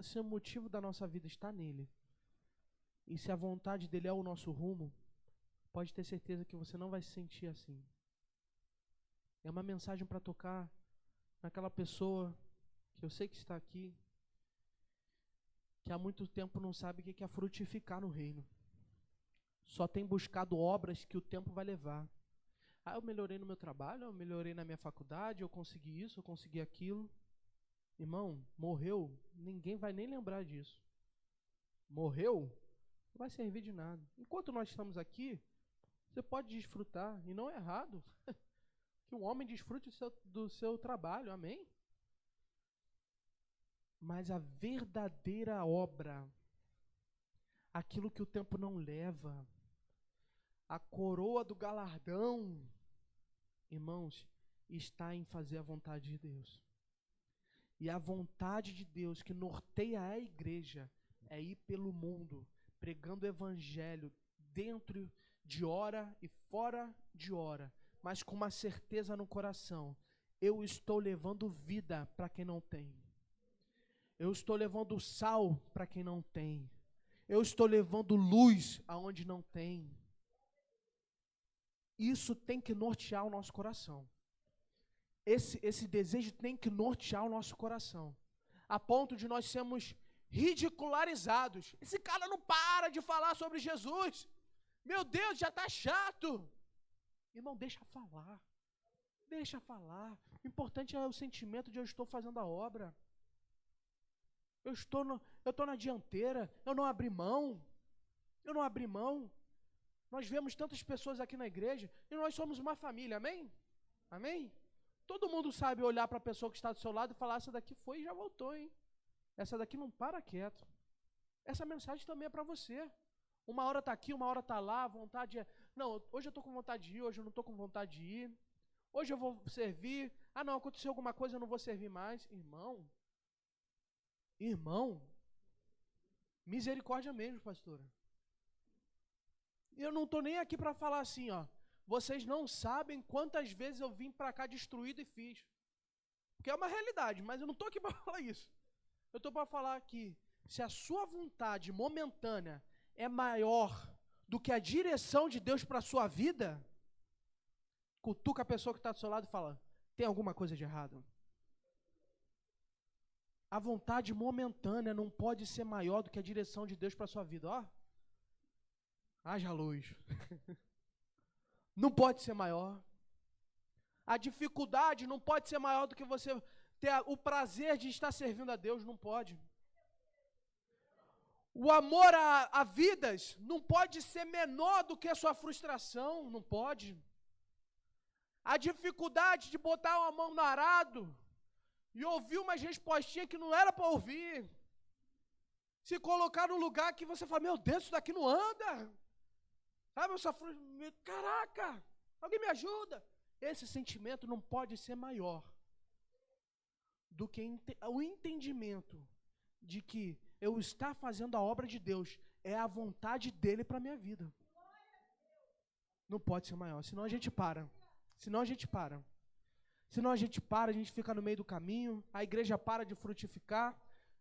[SPEAKER 1] Se o motivo da nossa vida está nele, e se a vontade dele é o nosso rumo, pode ter certeza que você não vai se sentir assim. É uma mensagem para tocar naquela pessoa que eu sei que está aqui, que há muito tempo não sabe o que é frutificar no reino. Só tem buscado obras que o tempo vai levar. Eu melhorei no meu trabalho, eu melhorei na minha faculdade, eu consegui isso, eu consegui aquilo. Irmão, morreu, ninguém vai nem lembrar disso. Morreu, não vai servir de nada. Enquanto nós estamos aqui, você pode desfrutar, e não é errado, que um homem desfrute do seu trabalho, amém? Mas a verdadeira obra, aquilo que o tempo não leva, a coroa do galardão, irmãos, está em fazer a vontade de Deus. E a vontade de Deus que norteia a igreja é ir pelo mundo, pregando o evangelho dentro de hora e fora de hora, mas com uma certeza no coração. Eu estou levando vida para quem não tem. Eu estou levando sal para quem não tem. Eu estou levando luz aonde não tem. Isso tem que nortear o nosso coração. Esse desejo tem que nortear o nosso coração. A ponto de nós sermos ridicularizados. Esse cara não para de falar sobre Jesus. Meu Deus, já está chato. Irmão, deixa falar. Deixa falar. O importante é o sentimento de eu estou fazendo a obra. Eu estou na dianteira. Eu não abri mão. Eu não abri mão. Nós vemos tantas pessoas aqui na igreja e nós somos uma família, amém? Amém? Todo mundo sabe olhar para a pessoa que está do seu lado e falar, essa daqui foi e já voltou, hein? Essa daqui não para quieto. Essa mensagem também é para você. Uma hora está aqui, uma hora está lá, a vontade é... Não, hoje eu estou com vontade de ir, hoje eu não estou com vontade de ir. Hoje eu vou servir. Ah, não, aconteceu alguma coisa, eu não vou servir mais. Irmão, misericórdia mesmo, pastora. Eu não estou nem aqui para falar assim, ó. Vocês não sabem quantas vezes eu vim para cá destruído e fiz. Porque é uma realidade, mas eu não estou aqui para falar isso. Eu estou para falar que se a sua vontade momentânea é maior do que a direção de Deus para a sua vida, cutuca a pessoa que está do seu lado e fala, tem alguma coisa de errado? A vontade momentânea não pode ser maior do que a direção de Deus para a sua vida, ó. Haja luz. Não pode ser maior. A dificuldade não pode ser maior do que você ter o prazer de estar servindo a Deus, não pode. O amor a vidas não pode ser menor do que a sua frustração, não pode. A dificuldade de botar uma mão no arado e ouvir umas respostinhas que não era para ouvir. Se colocar num lugar que você fala, meu Deus, isso daqui não anda. Sabe, eu sofro, caraca, alguém me ajuda. Esse sentimento não pode ser maior do que o entendimento de que eu estar fazendo a obra de Deus é a vontade dele para a minha vida. Não pode ser maior, senão a gente para. Senão a gente para. Senão a gente para, a gente fica no meio do caminho, a igreja para de frutificar.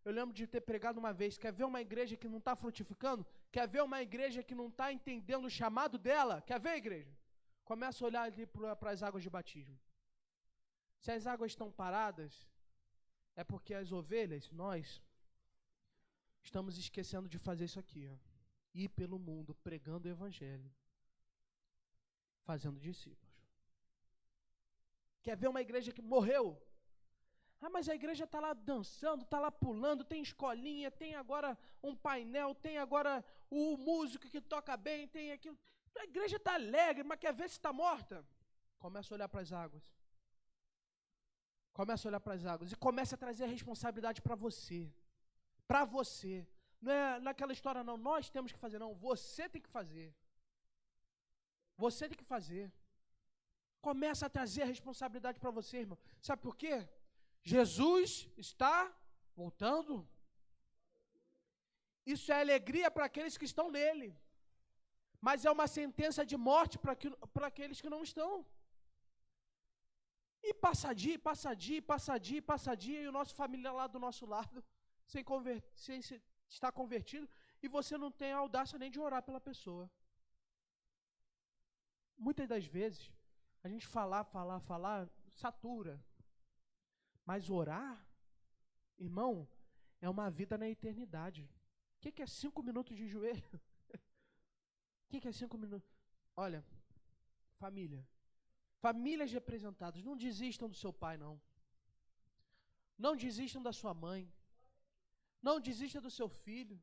[SPEAKER 1] Eu lembro de ter pregado uma vez, quer ver uma igreja que não está frutificando? Quer ver uma igreja que não está entendendo o chamado dela? Quer ver, igreja? Começa a olhar ali para as águas de batismo. Se as águas estão paradas, é porque as ovelhas, nós, estamos esquecendo de fazer isso aqui, ó. Ir pelo mundo pregando o evangelho, fazendo discípulos. Quer ver uma igreja que morreu? Ah, mas a igreja está lá dançando, está lá pulando, tem escolinha, tem agora um painel, tem agora o músico que toca bem, tem aquilo. A igreja está alegre, mas quer ver se está morta? Começa a olhar para as águas. Começa a olhar para as águas e começa a trazer a responsabilidade para você. Para você. Não é naquela história, não, nós temos que fazer, não, você tem que fazer. Você tem que fazer. Começa a trazer a responsabilidade para você, irmão. Sabe por quê? Jesus está voltando. Isso é alegria para aqueles que estão nele. Mas é uma sentença de morte para aqueles que não estão. E passa dia, e o nosso familiar lá do nosso lado, sem estar convertido, e você não tem a audácia nem de orar pela pessoa. Muitas das vezes, a gente falar, satura. Mas orar, irmão, é uma vida na eternidade. O que é 5 minutos de joelho? O que é 5 minutos? Olha, famílias representadas, não desistam do seu pai, não. Não desistam da sua mãe. Não desista do seu filho.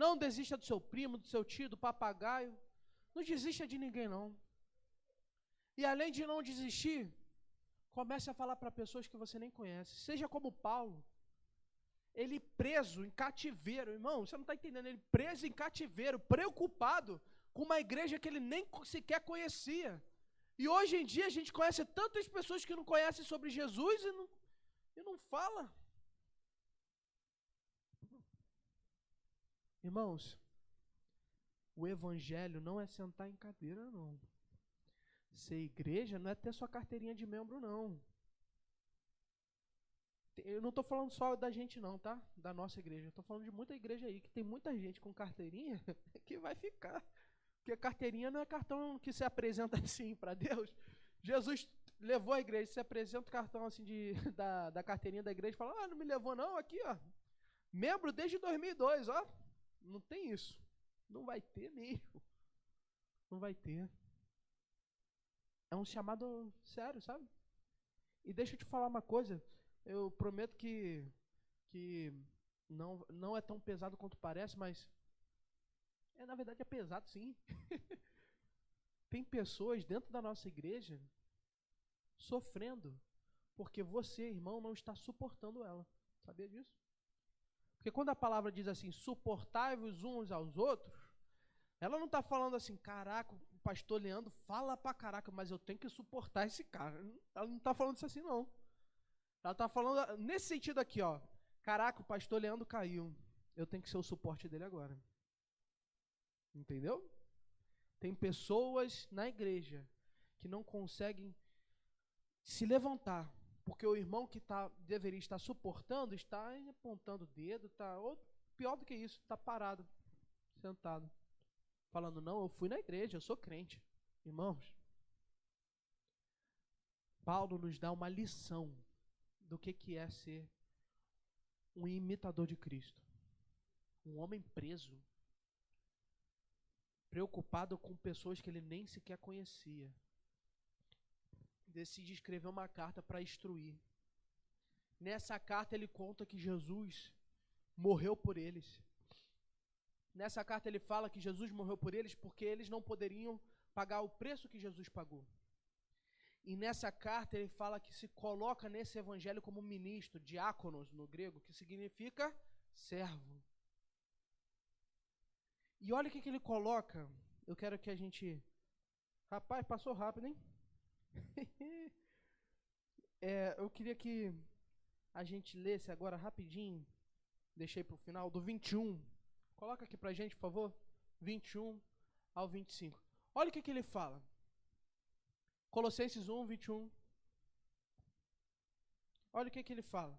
[SPEAKER 1] Não desista do seu primo, do seu tio, do papagaio. Não desista de ninguém, não. E além de não desistir, comece a falar para pessoas que você nem conhece. Seja como Paulo. Ele preso em cativeiro. Irmão, você não está entendendo. Ele preso em cativeiro, preocupado com uma igreja que ele nem sequer conhecia. E hoje em dia a gente conhece tantas pessoas que não conhecem sobre Jesus e não fala. Irmãos, o evangelho não é sentar em cadeira, não. Ser igreja não é ter sua carteirinha de membro, não. Eu não estou falando só da gente não, tá? Da nossa igreja. Estou falando de muita igreja aí, que tem muita gente com carteirinha que vai ficar. Porque carteirinha não é cartão que se apresenta assim para Deus. Jesus levou a igreja, se apresenta o cartão assim da carteirinha da igreja e fala, não me levou não, aqui ó. Membro desde 2002, ó. Não tem isso. Não vai ter mesmo. Não vai ter. É um chamado sério, sabe? E deixa eu te falar uma coisa. Eu prometo que não é tão pesado quanto parece, mas na verdade é pesado sim. Tem pessoas dentro da nossa igreja sofrendo porque você, irmão, não está suportando ela. Sabia disso? Porque quando a palavra diz assim, suportai-vos uns aos outros, ela não está falando assim, caraca, o pastor Leandro fala pra caraca, mas eu tenho que suportar esse cara. Ela não está falando isso assim, não. Ela está falando nesse sentido aqui, ó. Caraca, o pastor Leandro caiu. Eu tenho que ser o suporte dele agora. Entendeu? Tem pessoas na igreja que não conseguem se levantar, porque o irmão que deveria estar suportando está apontando o dedo, ou pior do que isso, está parado, sentado, falando, não, eu fui na igreja, eu sou crente. Irmãos, Paulo nos dá uma lição do que é ser um imitador de Cristo. Um homem preso, preocupado com pessoas que ele nem sequer conhecia. Decide escrever uma carta para instruir. Nessa carta ele conta que Jesus morreu por eles. Nessa carta ele fala que Jesus morreu por eles porque eles não poderiam pagar o preço que Jesus pagou. E nessa carta ele fala que se coloca nesse evangelho como ministro, diáconos no grego, que significa servo. E olha o que ele coloca. Eu quero que a gente... Rapaz, passou rápido, hein? Eu queria que a gente lesse agora rapidinho. Deixei para o final, do 21. Coloca aqui pra gente, por favor. 21 ao 25. Olha o que ele fala. Colossenses 1, 21. Olha o que ele fala.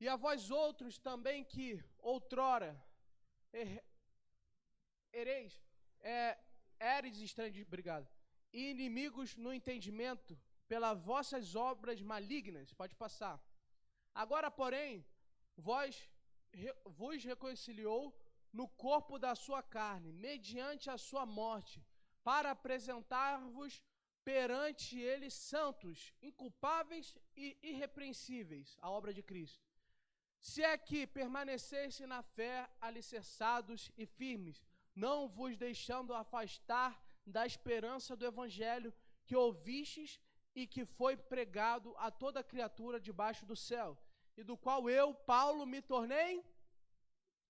[SPEAKER 1] E a vós outros também que outrora eres estranhos, obrigado, e inimigos no entendimento, pelas vossas obras malignas, pode passar. Agora, porém, vos reconciliou no corpo da sua carne, mediante a sua morte, para apresentar-vos perante ele santos, inculpáveis e irrepreensíveis, a obra de Cristo. Se é que permanecesse na fé, alicerçados e firmes, não vos deixando afastar da esperança do evangelho que ouvistes e que foi pregado a toda criatura debaixo do céu, e do qual eu, Paulo, me tornei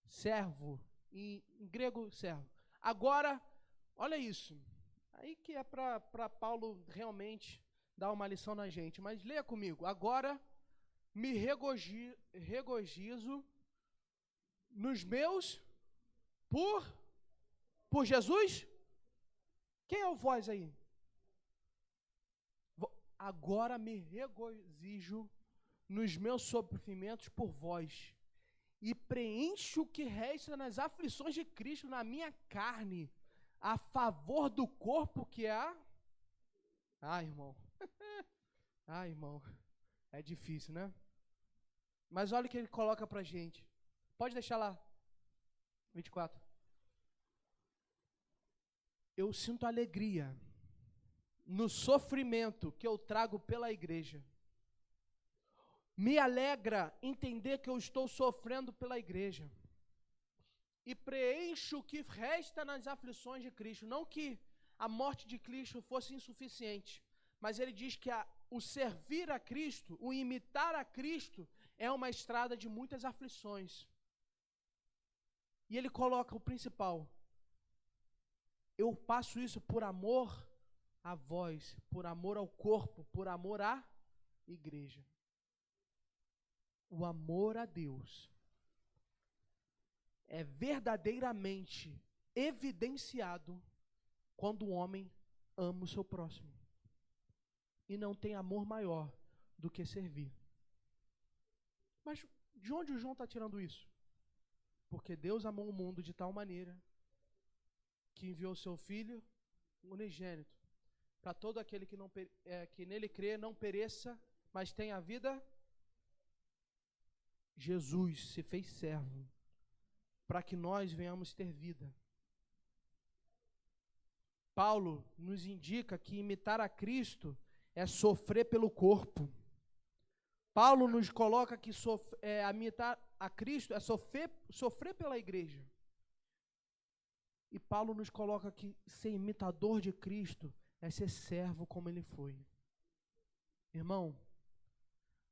[SPEAKER 1] servo, em grego servo. Agora, olha isso, aí que é para Paulo realmente dar uma lição na gente, mas leia comigo. Agora me regozijo nos meus, por Jesus? Quem é o vós aí? Agora me regozijo nos meus sofrimentos por vós, e preencho o que resta nas aflições de Cristo na minha carne, a favor do corpo que é a... irmão. Irmão. É difícil, né? Mas olha o que ele coloca pra gente. Pode deixar lá. 24. Eu sinto alegria no sofrimento que eu trago pela igreja. Me alegra entender que eu estou sofrendo pela igreja. E preencho o que resta nas aflições de Cristo. Não que a morte de Cristo fosse insuficiente, mas ele diz que o servir a Cristo, o imitar a Cristo, é uma estrada de muitas aflições. E ele coloca o principal. Eu passo isso por amor a vós, por amor ao corpo, por amor à igreja. O amor a Deus é verdadeiramente evidenciado quando o homem ama o seu próximo. E não tem amor maior do que servir. Mas de onde o João está tirando isso? Porque Deus amou o mundo de tal maneira que enviou seu Filho unigênito, para todo aquele que nele crê não pereça, mas tenha a vida. Jesus se fez servo para que nós venhamos ter vida. Paulo nos indica que imitar a Cristo é sofrer pelo corpo. Paulo nos coloca que imitar a Cristo é sofrer pela igreja. E Paulo nos coloca que ser imitador de Cristo é ser servo como ele foi. Irmão,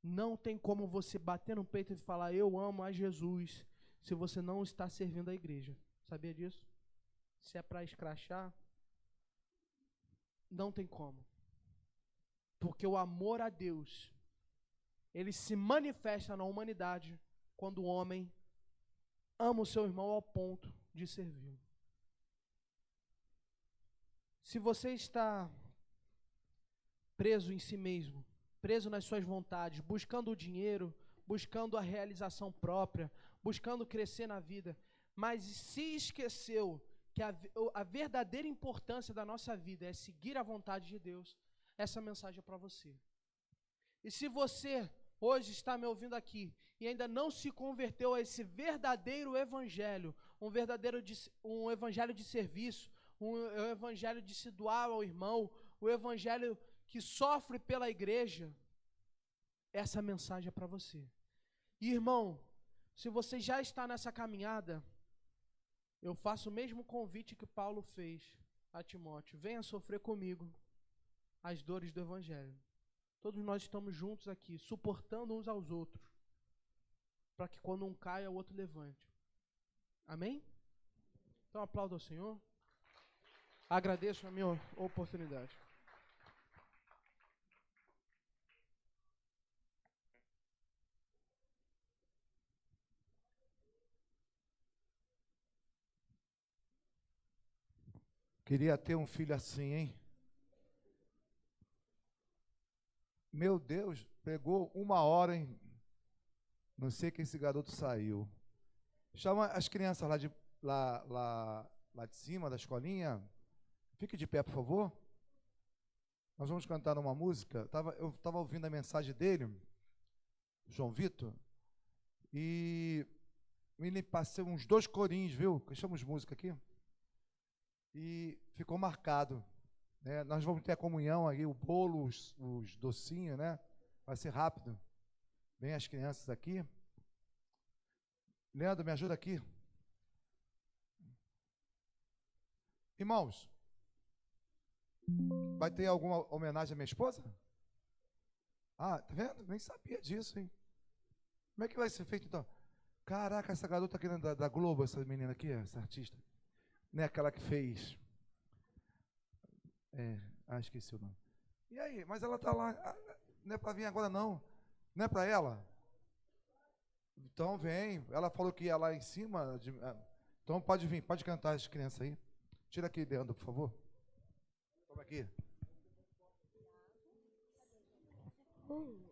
[SPEAKER 1] não tem como você bater no peito e falar eu amo a Jesus se você não está servindo a igreja. Sabia disso? Se é para escrachar, não tem como. Porque o amor a Deus, ele se manifesta na humanidade quando o homem ama o seu irmão ao ponto de servir. Se você está preso em si mesmo, preso nas suas vontades, buscando o dinheiro, buscando a realização própria, buscando crescer na vida, mas se esqueceu que a verdadeira importância da nossa vida é seguir a vontade de Deus, essa mensagem é para você. E se você hoje está me ouvindo aqui e ainda não se converteu a esse verdadeiro evangelho, um evangelho de serviço, um evangelho de se doar ao irmão, o evangelho que sofre pela igreja, essa mensagem é para você. E irmão, se você já está nessa caminhada, eu faço o mesmo convite que Paulo fez a Timóteo: venha sofrer comigo as dores do evangelho. Todos nós estamos juntos aqui, suportando uns aos outros. para que quando um caia, o outro levante. Amém? Então aplauda ao Senhor. Agradeço a minha oportunidade.
[SPEAKER 2] Queria ter um filho assim, hein? Meu Deus, pegou 1 hora, hein? Não sei que esse garoto saiu. Chama as crianças lá de cima da escolinha. Fique de pé, por favor. Nós vamos cantar uma música. Eu estava ouvindo a mensagem dele, João Vitor, e me passei uns 2 corinhos, viu? Deixamos música aqui. E ficou marcado, né? Nós vamos ter a comunhão aí, o bolo, os docinhos, né? Vai ser rápido. Vem as crianças aqui. Leandro, me ajuda aqui. Irmãos, vai ter alguma homenagem à minha esposa? Ah, tá vendo? Nem sabia disso, hein? Como é que vai ser feito então? Caraca, essa garota aqui da Globo, essa menina aqui, essa artista. Não é aquela que fez. Esqueci o nome. E aí, mas ela tá lá. Não é para vir agora, não. Não é para ela? Então vem. Ela falou que ia lá em cima. Então pode vir, pode cantar as crianças aí. Tira aqui, Leandro, por favor. Toma aqui.
[SPEAKER 3] Aleluia.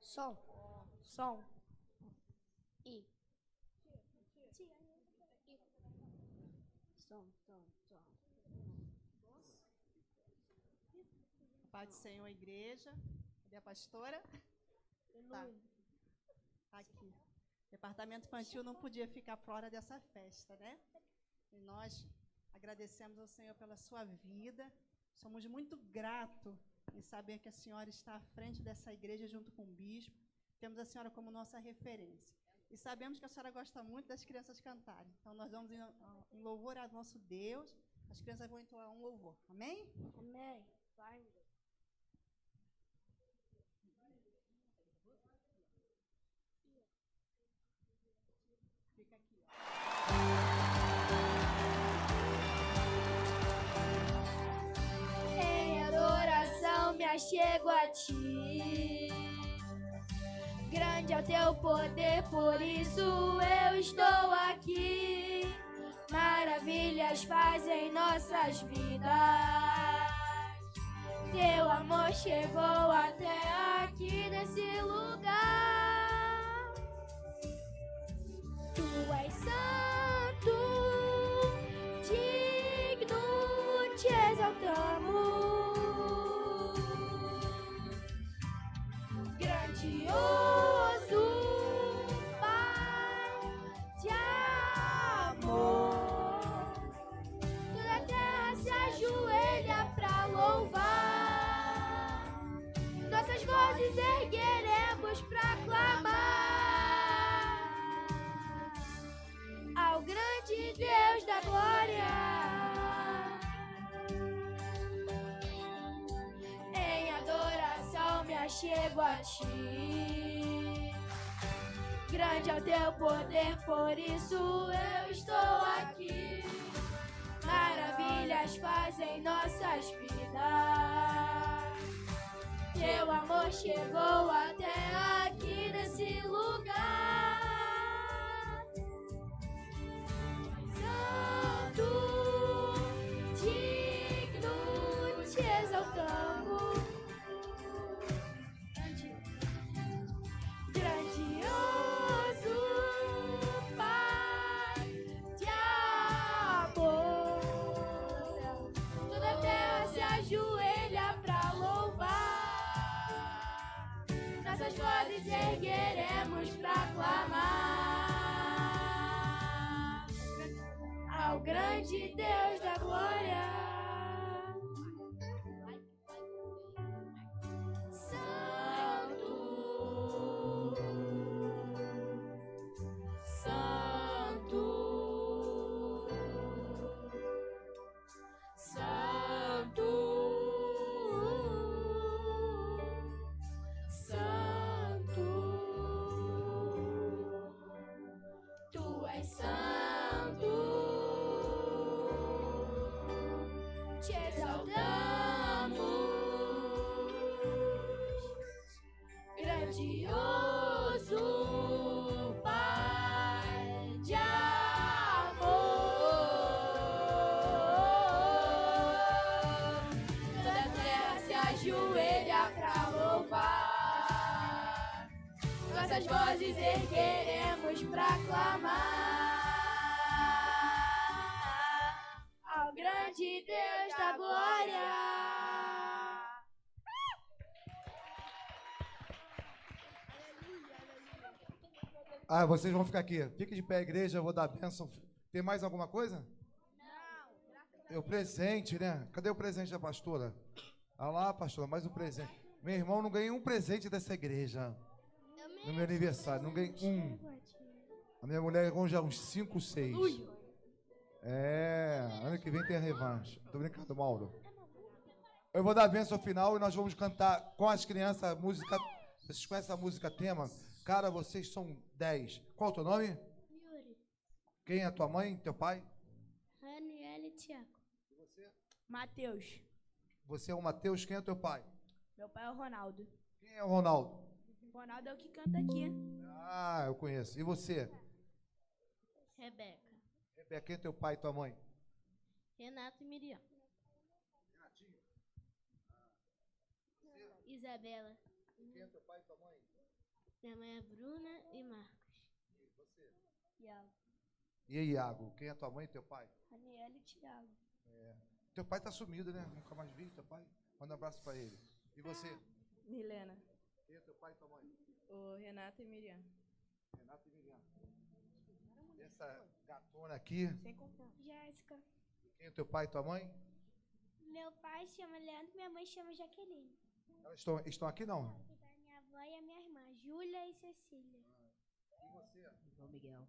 [SPEAKER 3] Som. Som. I. Som.
[SPEAKER 4] Paz do Senhor, igreja. Cadê a pastora? Tá. Aqui. Departamento infantil não podia ficar fora dessa festa, né? E nós agradecemos ao Senhor pela sua vida. Somos muito gratos em saber que a senhora está à frente dessa igreja junto com o bispo. Temos a senhora como nossa referência. E sabemos que a senhora gosta muito das crianças cantarem. Então nós vamos em louvor ao nosso Deus. As crianças vão entoar um louvor. Amém?
[SPEAKER 3] Amém. Vai, meu Deus.
[SPEAKER 4] Fica aqui, ó.
[SPEAKER 3] Em adoração me achego a ti. Grande é o teu poder, por isso eu estou aqui. Maravilhas fazem nossas vidas. Teu amor chegou até aqui nesse lugar. Tu és santo, digno, te exaltamos. Grandioso Pai de amor. Toda a terra se ajoelha pra louvar. Nossas vozes ergueremos pra clamar ao grande Deus da glória. Em adoração me achego a ti. Grande é o teu poder, por isso eu estou aqui. Maravilhas fazem nossas vidas. Teu amor chegou até aqui nesse lugar. Santo, digno, te exaltamos. Grandioso Pai de amor. ao grande Deus da glória. Santo, Santo, Santo, Santo, Tu és santo, te exaltamos, grandioso Pai de amor. Toda a terra se ajoelha pra louvar, nossas vozes ergueremos pra clamar ao grande Deus da glória.
[SPEAKER 2] Ah, vocês vão ficar aqui. Fique de pé, igreja, eu vou dar a bênção. Tem mais alguma coisa? Não. O presente, né? Cadê o presente da pastora? Ah lá, pastora, mais um presente. Meu irmão não ganhei um presente dessa igreja. No meu aniversário, não ganhei um. A minha mulher ganhou já uns 5, 6. É, ano que vem tem a revanche. Tô brincando, Mauro. Eu vou dar a bênção final e nós vamos cantar com as crianças a música. Vocês conhecem a música tema? Cara, vocês são 10. Qual é o teu nome?
[SPEAKER 3] Yuri,
[SPEAKER 2] Quem é a tua mãe, teu pai?
[SPEAKER 3] Raniel e Tiago.
[SPEAKER 2] E você?
[SPEAKER 3] Matheus.
[SPEAKER 2] Você é o Matheus, quem é teu pai?
[SPEAKER 3] Meu pai é o Ronaldo.
[SPEAKER 2] Quem é o Ronaldo?
[SPEAKER 3] O Ronaldo é o que canta aqui.
[SPEAKER 2] Ah, eu conheço. E você?
[SPEAKER 3] Rebeca.
[SPEAKER 2] Rebeca, quem é teu pai e tua mãe?
[SPEAKER 3] Renato e Miriam. Isabela.
[SPEAKER 2] Quem é teu pai e tua mãe?
[SPEAKER 3] Minha mãe é Bruna e Marcos.
[SPEAKER 2] E você?
[SPEAKER 3] Iago.
[SPEAKER 2] E aí, Iago, quem é tua mãe e teu pai?
[SPEAKER 3] Raniel e Tiago.
[SPEAKER 2] Teu pai tá sumido, né? Nunca mais vi teu pai. Manda um abraço pra ele. E você?
[SPEAKER 5] Milena.
[SPEAKER 2] Quem é teu pai e tua mãe?
[SPEAKER 5] O Renato e Miriam.
[SPEAKER 2] Renato e Miriam. E essa gatona aqui,
[SPEAKER 3] Jéssica.
[SPEAKER 2] quem é teu pai e tua mãe?
[SPEAKER 3] Meu pai chama Leandro e minha mãe chama Jaqueline.
[SPEAKER 2] Elas estão aqui, não?
[SPEAKER 3] Minha avó e a minha irmã, Júlia e Cecília.
[SPEAKER 2] E você?
[SPEAKER 6] João Miguel.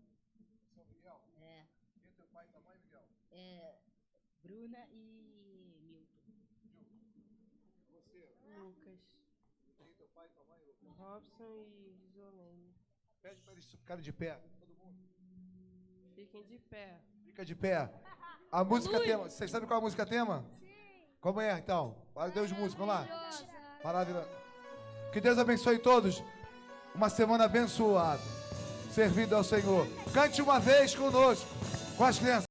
[SPEAKER 2] São Miguel?
[SPEAKER 6] É,
[SPEAKER 2] Quem é teu pai e tua mãe, Miguel?
[SPEAKER 6] Bruna e Milton.
[SPEAKER 2] E você?
[SPEAKER 5] Lucas.
[SPEAKER 2] Quem é teu pai e tua mãe, Lucas?
[SPEAKER 5] Robson e Risolene.
[SPEAKER 2] Pede pra eles ficarem de pé. Todo mundo.
[SPEAKER 5] Fiquem de pé.
[SPEAKER 2] Fica de pé. A música tema. Vocês sabem qual é a música tema? Sim. Como é, então? Para Deus de música, vamos lá. Maravilha. Que Deus abençoe todos. Uma semana abençoada. Servindo ao Senhor. Cante uma vez conosco. Com as crianças.